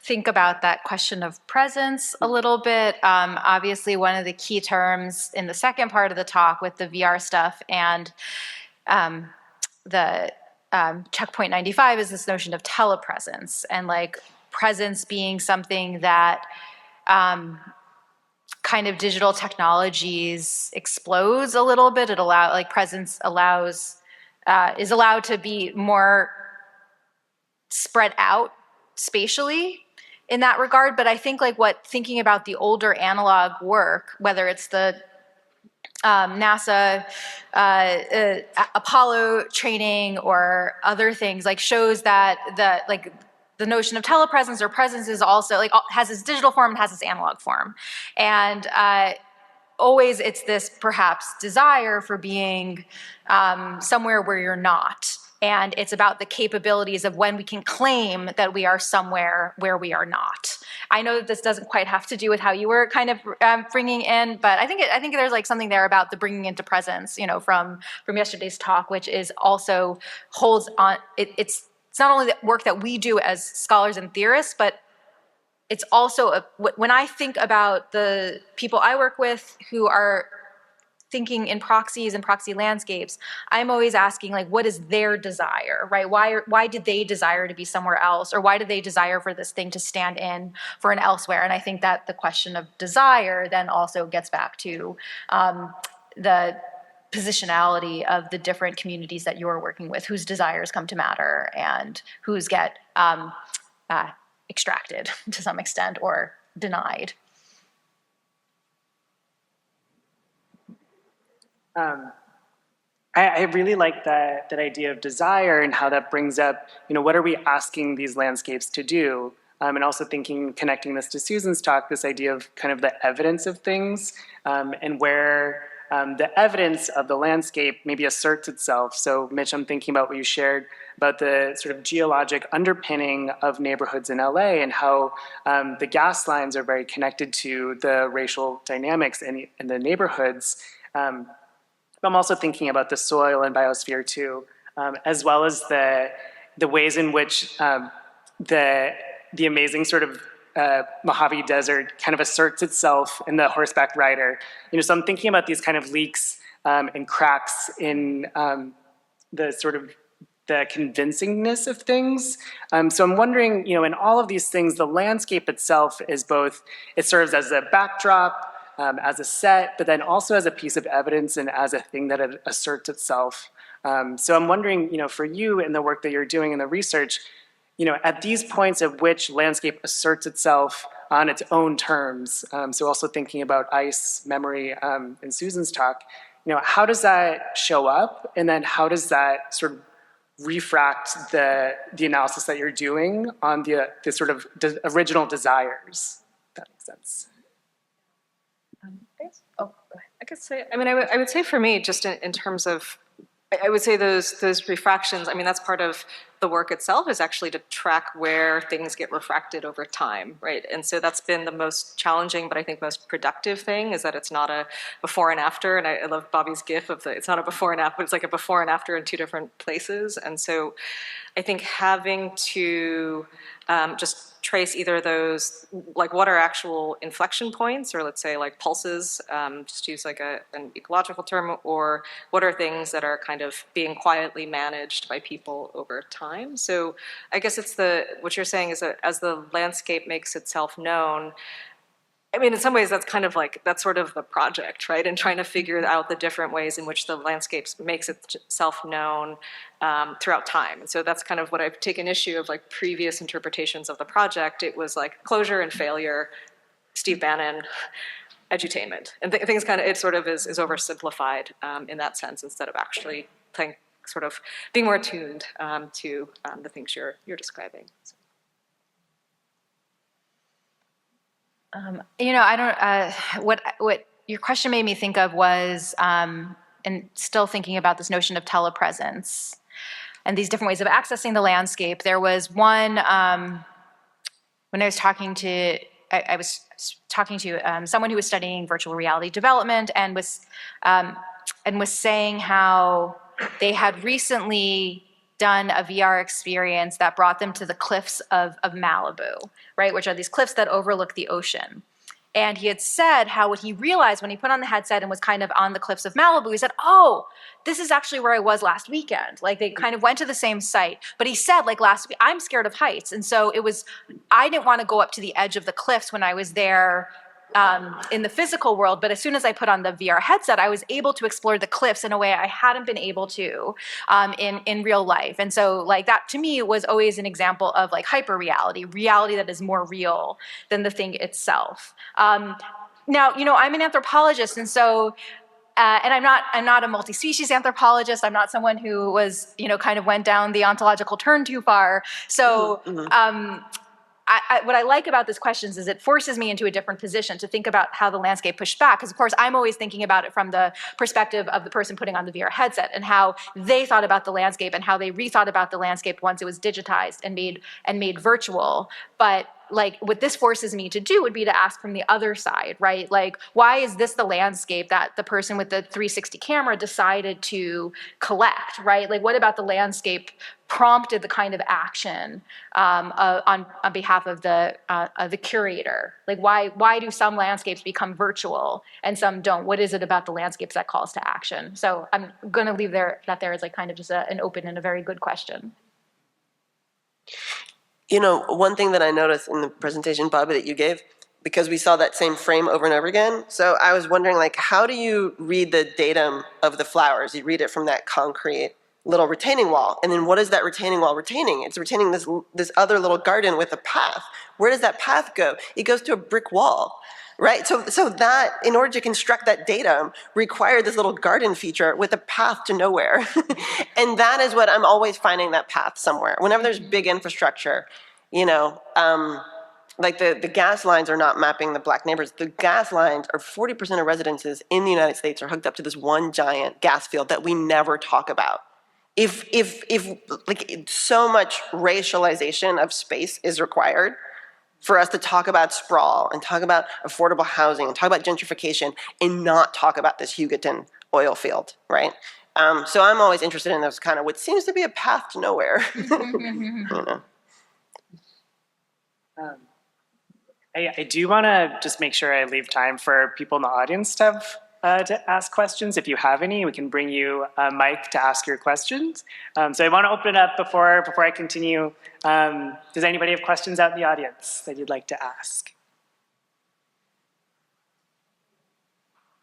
think about that question of presence a little bit. Obviously, one of the key terms in the second part of the talk with the VR stuff and the checkpoint 95 is this notion of telepresence and presence being something that kind of digital technologies explodes a little bit. Presence is allowed to be more spread out spatially in that regard. But I think thinking about the older analog work, whether it's the NASA Apollo training or other things, shows that the notion of telepresence or presence is also has its digital form and has its analog form. And always it's this perhaps desire for being somewhere where you're not. And it's about the capabilities of when we can claim that we are somewhere where we are not. I know that this doesn't quite have to do with how you were kind of bringing in, but I think there's something there about the bringing into presence, from yesterday's talk, which is also holds on. It's not only the work that we do as scholars and theorists, but it's also when I think about the people I work with who are thinking in proxies and proxy landscapes, I'm always asking what is their desire, right? Why did they desire to be somewhere else, or why did they desire for this thing to stand in for an elsewhere? And I think that the question of desire then also gets back to the positionality of the different communities that you're working with, whose desires come to matter and whose get extracted to some extent or denied. I really like that idea of desire and how that brings up, what are we asking these landscapes to do? And also connecting this to Susan's talk, this idea of kind of the evidence of things and where the evidence of the landscape maybe asserts itself. So Mitch, I'm thinking about what you shared about the sort of geologic underpinning of neighborhoods in LA and how the gas lines are very connected to the racial dynamics in the neighborhoods. I'm also thinking about the soil and biosphere too, as well as the ways in which the amazing sort of Mojave Desert kind of asserts itself in the horseback rider. So I'm thinking about these kind of leaks and cracks in the sort of the convincingness of things. So I'm wondering, in all of these things, the landscape itself is both, it serves as a backdrop, as a set, but then also as a piece of evidence and as a thing that it asserts itself. So I'm wondering, for you in the work that you're doing in the research, at these points at which landscape asserts itself on its own terms, so also thinking about ice, memory, in Susan's talk, how does that show up? And then how does that sort of refract the analysis that you're doing on the sort of original desires? If that makes sense. I could say, I would say for me, just in terms of, I would say those refractions, that's part of the work itself is actually to track where things get refracted over time, right? And so that's been the most challenging, but I think most productive thing, is that it's not a before and after. And I love Bobby's gif of it's not a before and after, but it's like a before and after in two different places. And so I think having to just trace either those, like what are actual inflection points, or let's say like pulses, just use like an ecological term, or what are things that are kind of being quietly managed by people over time. So I guess it's what you're saying is that as the landscape makes itself known, I mean, in some ways, that's kind of like, that's sort of the project, right? And trying to figure out the different ways in which the landscape makes itself known throughout time. And so that's kind of what I've taken issue of, like previous interpretations of the project. It was like closure and failure, Steve Bannon, edutainment. And things kind of, it sort of is oversimplified in that sense, instead of actually playing, sort of being more attuned to the things you're describing. So. I don't. What your question made me think of was, and still thinking about this notion of telepresence and these different ways of accessing the landscape. There was one when I was talking to. I was talking to someone who was studying virtual reality development and was saying how they had recently done a VR experience that brought them to the cliffs of Malibu, right, which are these cliffs that overlook the ocean. And he had said how what he realized when he put on the headset and was kind of on the cliffs of Malibu, he said, oh, this is actually where I was last weekend. Like they kind of went to the same site. But he said, like last week, I'm scared of heights. And so I didn't want to go up to the edge of the cliffs when I was there in the physical world, but as soon as I put on the VR headset, I was able to explore the cliffs in a way I hadn't been able to in real life. And so like that to me was always an example of like hyper reality that is more real than the thing itself. Now, I'm an anthropologist, and so and I'm not a multi-species anthropologist. I'm not someone who was, kind of went down the ontological turn too far. So what I like about this question is it forces me into a different position to think about how the landscape pushed back. Because of course, I'm always thinking about it from the perspective of the person putting on the VR headset and how they thought about the landscape and how they rethought about the landscape once it was digitized and made virtual. But like what this forces me to do would be to ask from the other side, right? Like, why is this the landscape that the person with the 360 camera decided to collect, right? Like, what about the landscape prompted the kind of action on behalf of the curator? Like, why do some landscapes become virtual and some don't? What is it about the landscapes that calls to action? So I'm going to leave that there as like kind of just an open and a very good question. One thing that I noticed in the presentation, Bobby, that you gave, because we saw that same frame over and over again. So I was wondering, like, how do you read the datum of the flowers? You read it from that concrete little retaining wall. And then what is that retaining wall retaining? It's retaining this other little garden with a path. Where does that path go? It goes to a brick wall, right? So that, in order to construct that datum, required this little garden feature with a path to nowhere. And that is what I'm always finding, that path somewhere. Whenever there's big infrastructure, like the gas lines are not mapping the black neighbors. The gas lines are 40% of residences in the United States are hooked up to this one giant gas field that we never talk about. If like so much racialization of space is required for us to talk about sprawl and talk about affordable housing and talk about gentrification and not talk about this Hugoton oil field, right? So I'm always interested in those kind of what seems to be a path to nowhere. I do want to just make sure I leave time for people in the audience to ask questions. If you have any, we can bring you a mic to ask your questions. So I want to open it up before I continue. Does anybody have questions out in the audience that you'd like to ask?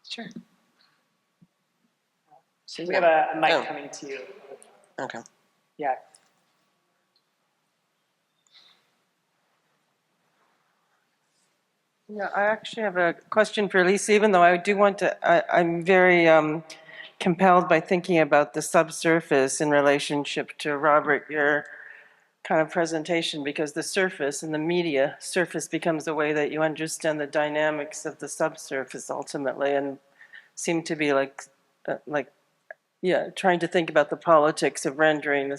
Sure. So we have a mic coming to you. Okay. Yeah. Yeah, I actually have a question for Lisa, even though I do want to, I'm very compelled by thinking about the subsurface in relationship to Robert, your kind of presentation, because the surface and the media surface becomes a way that you understand the dynamics of the subsurface ultimately, and seem to be like trying to think about the politics of rendering the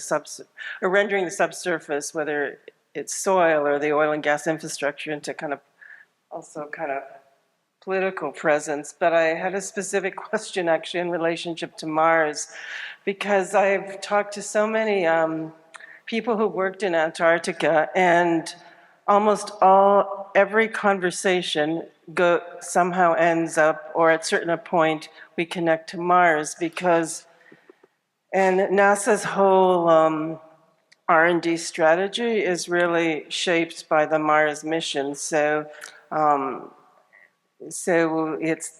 subsurface, whether it's soil or the oil and gas infrastructure, into kind of political presence. But I had a specific question actually in relationship to Mars, because I've talked to so many people who worked in Antarctica, and almost every conversation somehow ends up, or at a certain point, we connect to Mars, and NASA's whole R&D strategy is really shaped by the Mars mission. So it's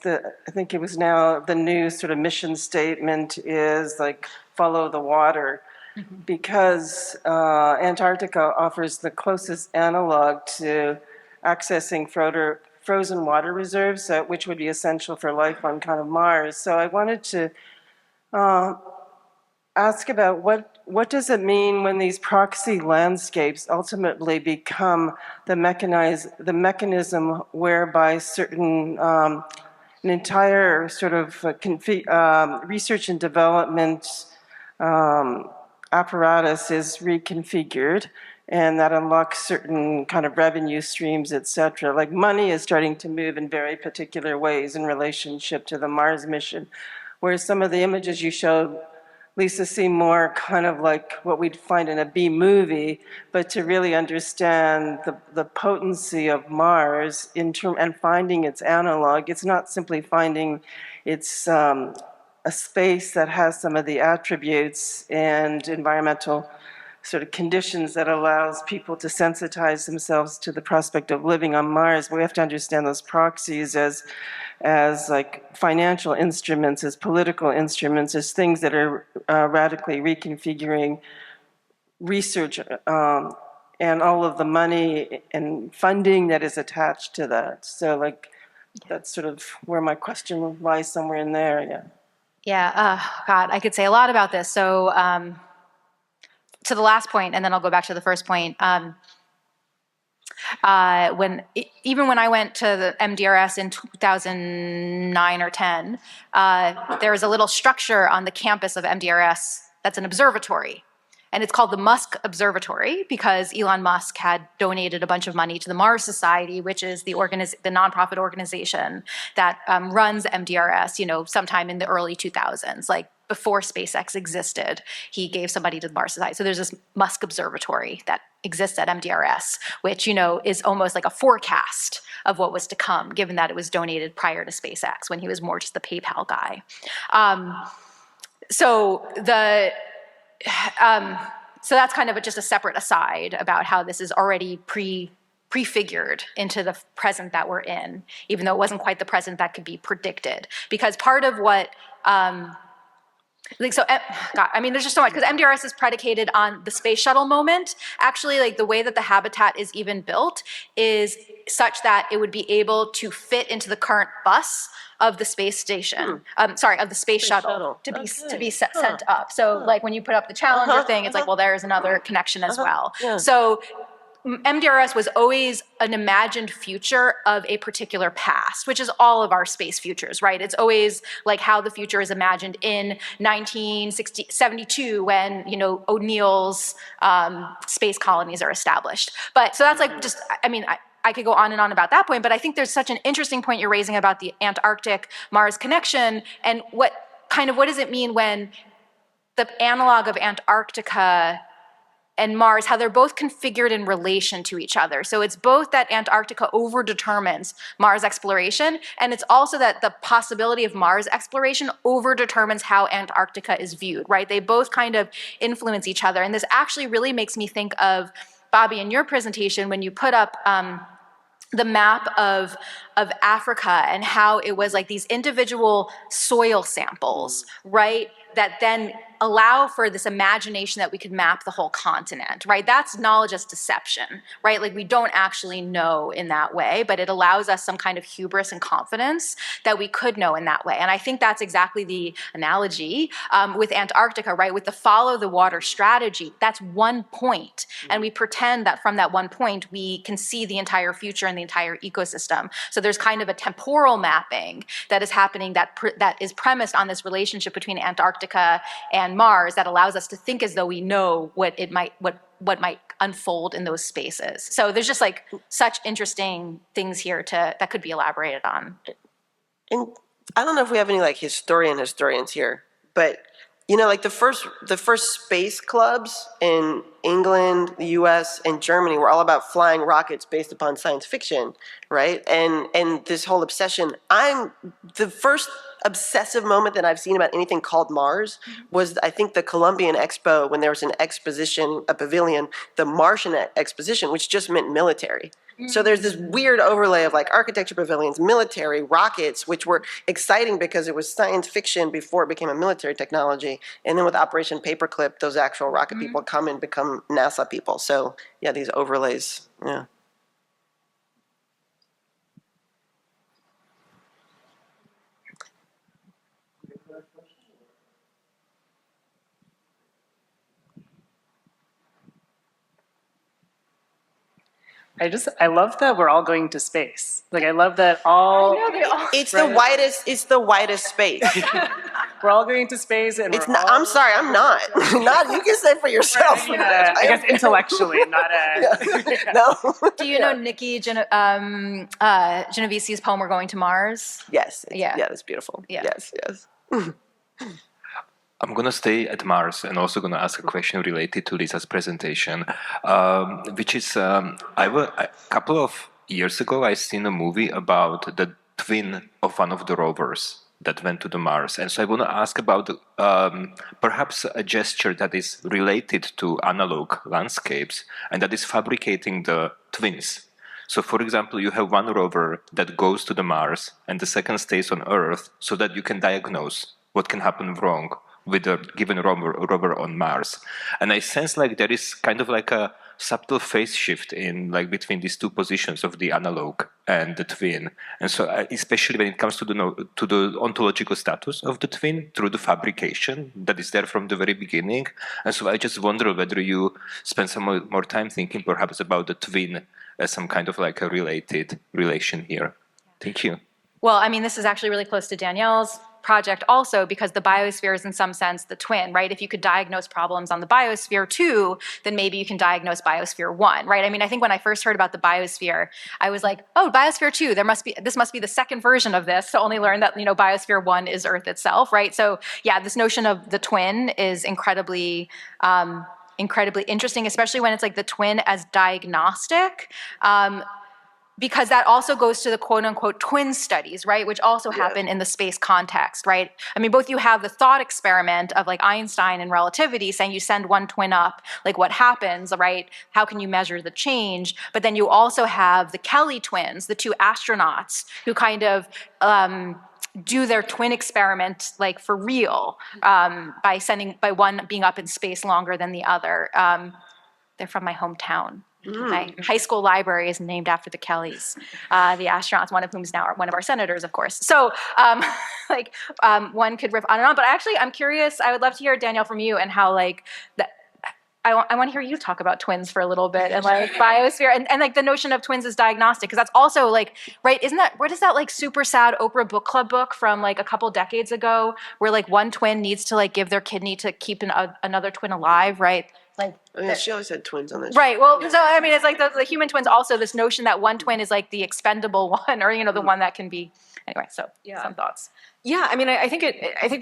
I think it was now the new sort of mission statement is like follow the water, because Antarctica offers the closest analog to accessing frozen water reserves, which would be essential for life on kind of Mars. So I wanted to ask about what does it mean when these proxy landscapes ultimately become the mechanism whereby certain an entire sort of research and development apparatus is reconfigured, and that unlocks certain kind of revenue streams, et cetera. Like money is starting to move in very particular ways in relationship to the Mars mission, whereas some of the images you showed, Lisa, seem more kind of like what we'd find in a B movie, but to really understand the potency of Mars and finding its analog, it's not simply finding its a space that has some of the attributes and environmental sort of conditions that allows people to sensitize themselves to the prospect of living on Mars. But we have to understand those proxies as like financial instruments, as political instruments, as things that are radically reconfiguring research and all of the money and funding that is attached to that. So like that's sort of where my question lies, somewhere in there. Yeah. Yeah, God, I could say a lot about this. So to the last point, and then I'll go back to the first point. Even when I went to the MDRS in 2009 or 10, there was a little structure on the campus of MDRS that's an observatory. And it's called the Musk Observatory because Elon Musk had donated a bunch of money to the Mars Society, which is the nonprofit organization that runs MDRS, sometime in the early 2000s, like before SpaceX existed. He gave somebody to the Mars Society. So there's this Musk Observatory that exists at MDRS, which, is almost like a forecast of what was to come, given that it was donated prior to SpaceX when he was more just the PayPal guy. So that's kind of just a separate aside about how this is already prefigured into the present that we're in, even though it wasn't quite the present that could be predicted. Because part of what, there's just so much, because MDRS is predicated on the space shuttle moment. Actually, like the way that the habitat is even built is such that it would be able to fit into the current bus of the space station, of the space shuttle to be sent up. So like when you put up the Challenger thing, it's like, well, there's another connection as well. Yeah. So MDRS was always an imagined future of a particular past, which is all of our space futures, right? It's always like how the future is imagined in 1972 when, O'Neill's space colonies are established. But so that's like I could go on and on about that point, but I think there's such an interesting point you're raising about the Antarctic-Mars connection, and what does it mean when the analog of Antarctica and Mars, how they're both configured in relation to each other. So it's both that Antarctica overdetermines Mars exploration, and it's also that the possibility of Mars exploration overdetermines how Antarctica is viewed, right? They both kind of influence each other, and this actually really makes me think of, Bobby, in your presentation, when you put up the map of Africa and how it was like these individual soil samples, right, that then allow for this imagination that we could map the whole continent, right? That's knowledge as deception, right? Like we don't actually know in that way, but it allows us some kind of hubris and confidence that we could know in that way. And I think that's exactly the analogy with Antarctica, right? With the follow the water strategy, that's one point. And we pretend that from that one point, we can see the entire future and the entire ecosystem. So So there's kind of a temporal mapping that is happening that is premised on this relationship between Antarctica and Mars that allows us to think as though we know what might unfold in those spaces. So there's just like such interesting things here that could be elaborated on. And I don't know if we have any like historians here, but you know, like the first space clubs in England, the U.S., and Germany were all about flying rockets based upon science fiction, right? And this whole obsession. The first obsessive moment that I've seen about anything called Mars was, I think, the Columbian Expo, when there was an exposition, a pavilion, the Martian exposition, which just meant military. So there's this weird overlay of like architecture pavilions, military, rockets, which were exciting because it was science fiction before it became a military technology. And then with Operation Paperclip, those actual rocket people come and become NASA people. So yeah, these overlays, yeah. I love that we're all going to space. Like, I love that all. It's the widest space. We're all going to space, and It's not, I'm sorry, I'm not. Not, you can say for yourself. I guess intellectually, not No. Do you know Nikki Genovese's poem "We're Going to Mars"? Yes. Yeah. Yeah, that's beautiful. Yeah. Yes. I'm going to stay at Mars and also going to ask a question related to Lisa's presentation, which is, a couple of years ago, I seen a movie about the twin of one of the rovers that went to the Mars. And so I want to ask about perhaps a gesture that is related to analog landscapes and that is fabricating the twins. So, for example, you have one rover that goes to the Mars and the second stays on Earth so that you can diagnose what can happen wrong with a given rover on Mars. And I sense like there is kind of like a subtle phase shift in like between these two positions of the analog and the twin. And so especially when it comes to the ontological status of the twin through the fabrication that is there from the very beginning. And so I just wonder whether you spend some more time thinking perhaps about the twin as some kind of like a related relation here. Thank you. Well, I mean, this is actually really close to Danielle's project also, because the biosphere is in some sense the twin, right? If you could diagnose problems on the biosphere 2, then maybe you can diagnose biosphere 1, right? I mean, I think when I first heard about the biosphere, I was like, oh, biosphere 2, this must be the second version of this, to only learn that, you know, biosphere 1 is Earth itself, right? So yeah, this notion of the twin is incredibly interesting, especially when it's like the twin as diagnostic. Because that also goes to the quote-unquote twin studies, right, which also happen in the space context, right? I mean, both you have the thought experiment of like Einstein and relativity saying you send one twin up, like what happens, right? How can you measure the change? But then you also have the Kelly twins, the two astronauts who kind of do their twin experiment like for real by one being up in space longer than the other. They're from my hometown. My high school library is named after the Kellys, the astronauts, one of whom is now one of our senators, of course. So, one could riff on and on. But actually, I'm curious. I would love to hear, Danielle, from you and how like that. I want to hear you talk about twins for a little bit and like biosphere and like the notion of twins as diagnostic, because that's also like, right, what is that like super sad Oprah book club book from like a couple decades ago where like one twin needs to like give their kidney to keep another twin alive, right? Like, oh, yeah, she always had twins on this. Right. Well, so I mean, it's like the human twins also, this notion that one twin is like the expendable one, or, you know, the one that can be, anyway, so some thoughts. Yeah, I mean, I think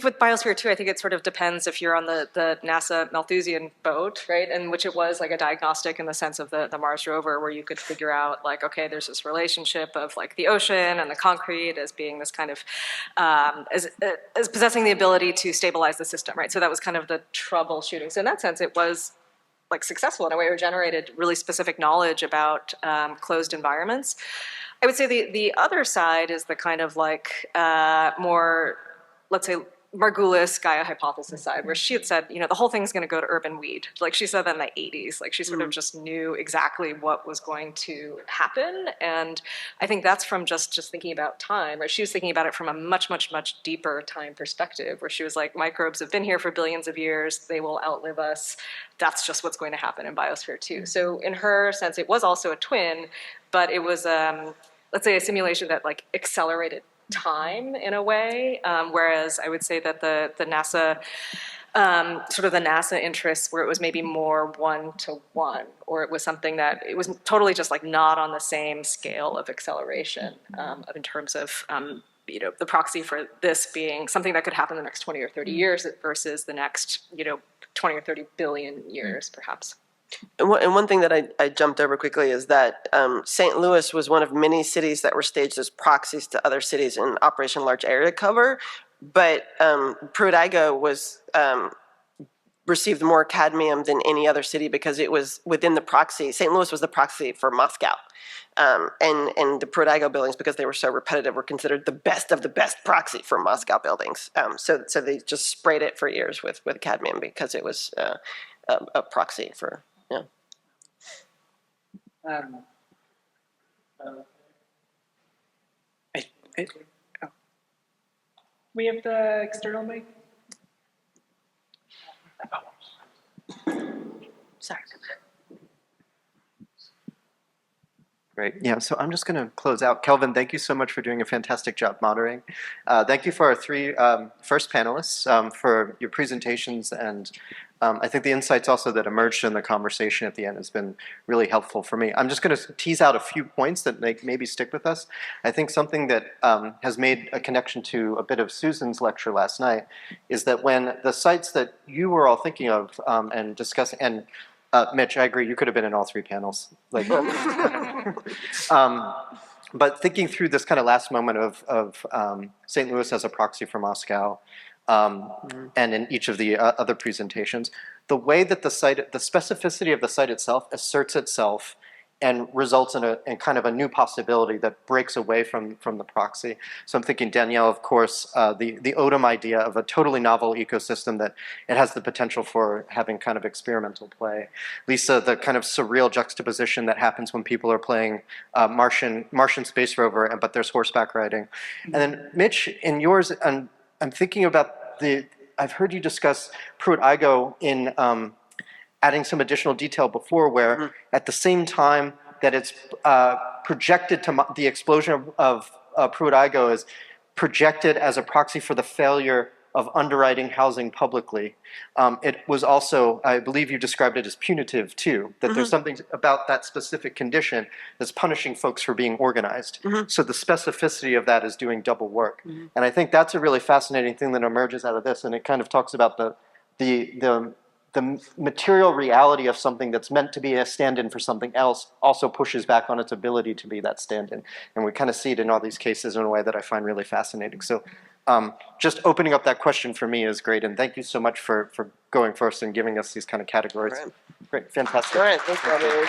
with Biosphere 2, I think it sort of depends if you're on the NASA Malthusian boat, right? And which it was like a diagnostic in the sense of the Mars rover, where you could figure out like, okay, there's this relationship of like the ocean and the concrete as being this kind of, as possessing the ability to stabilize the system, right? So that was kind of the troubleshooting. So in that sense, it was like successful in a way, or generated really specific knowledge about closed environments. I would say the other side is the kind of like more, let's say, Margulis Gaia hypothesis side, where she had said, you know, the whole thing's going to go to urban weed. Like she said that in the 80s, like she sort of just knew exactly what was going to happen. And I think that's from just thinking about time, right? She was thinking about it from a much, much, much deeper time perspective, where she was like, microbes have been here for billions of years. They will outlive us. That's just what's going to happen in Biosphere 2. So in her sense, it was also a twin, but it was let's say, a simulation that like accelerated time in a way, whereas I would say that the NASA sort of the NASA interests where it was maybe more one-to-one, or it was something that it was totally just like not on the same scale of acceleration in terms of the proxy for this being something that could happen in the next 20 or 30 years versus the next 20 or 30 billion years perhaps. And one thing that I jumped over quickly is that St. Louis was one of many cities that were staged as proxies to other cities in Operation Large Area Cover, but Pruitt-Igoe was received more cadmium than any other city because it was within the proxy. St. Louis was the proxy for Moscow, and the Pruitt-Igoe buildings, because they were so repetitive, were considered the best of the best proxy for Moscow buildings. So they just sprayed it for years with cadmium because it was a proxy for. We have the external mic. Sorry. Great. Yeah, so I'm just going to close out. Kelvin, thank you so much for doing a fantastic job moderating. Thank you for our three first panelists for your presentations, and I think the insights also that emerged in the conversation at the end has been really helpful for me. I'm just going to tease out a few points that maybe stick with us. I think something that has made a connection to a bit of Susan's lecture last night is that when the sites that you were all thinking of and discussing, and Mitch, I agree, you could have been in all three panels. But thinking through this kind of last moment of St. Louis as a proxy for Moscow, and in each of the other presentations, the way that the specificity of the site itself asserts itself and results in kind of a new possibility that breaks away from the proxy. So I'm thinking, Danielle, of course, the Odom idea of a totally novel ecosystem that it has the potential for having kind of experimental play. Lisa, the kind of surreal juxtaposition that happens when people are playing Martian space rover, but there's horseback riding. And then Mitch, in yours, I'm thinking about I've heard you discuss Pruitt-Igoe in adding some additional detail before, where at the same time that it's projected to the explosion of Pruitt-Igoe is projected as a proxy for the failure of underwriting housing publicly. It was also, I believe you described it as punitive too, that there's something about that specific condition that's punishing folks for being organized. So the specificity of that is doing double work. And I think that's a really fascinating thing that emerges out of this, and it kind of talks about the material reality of something that's meant to be a stand-in for something else also pushes back on its ability to be that stand-in. And we kind of see it in all these cases in a way that I find really fascinating. So just opening up that question for me is great, and thank you so much for going first and giving us these kind of categories. Right. Great, fantastic. All right, thanks, Robert.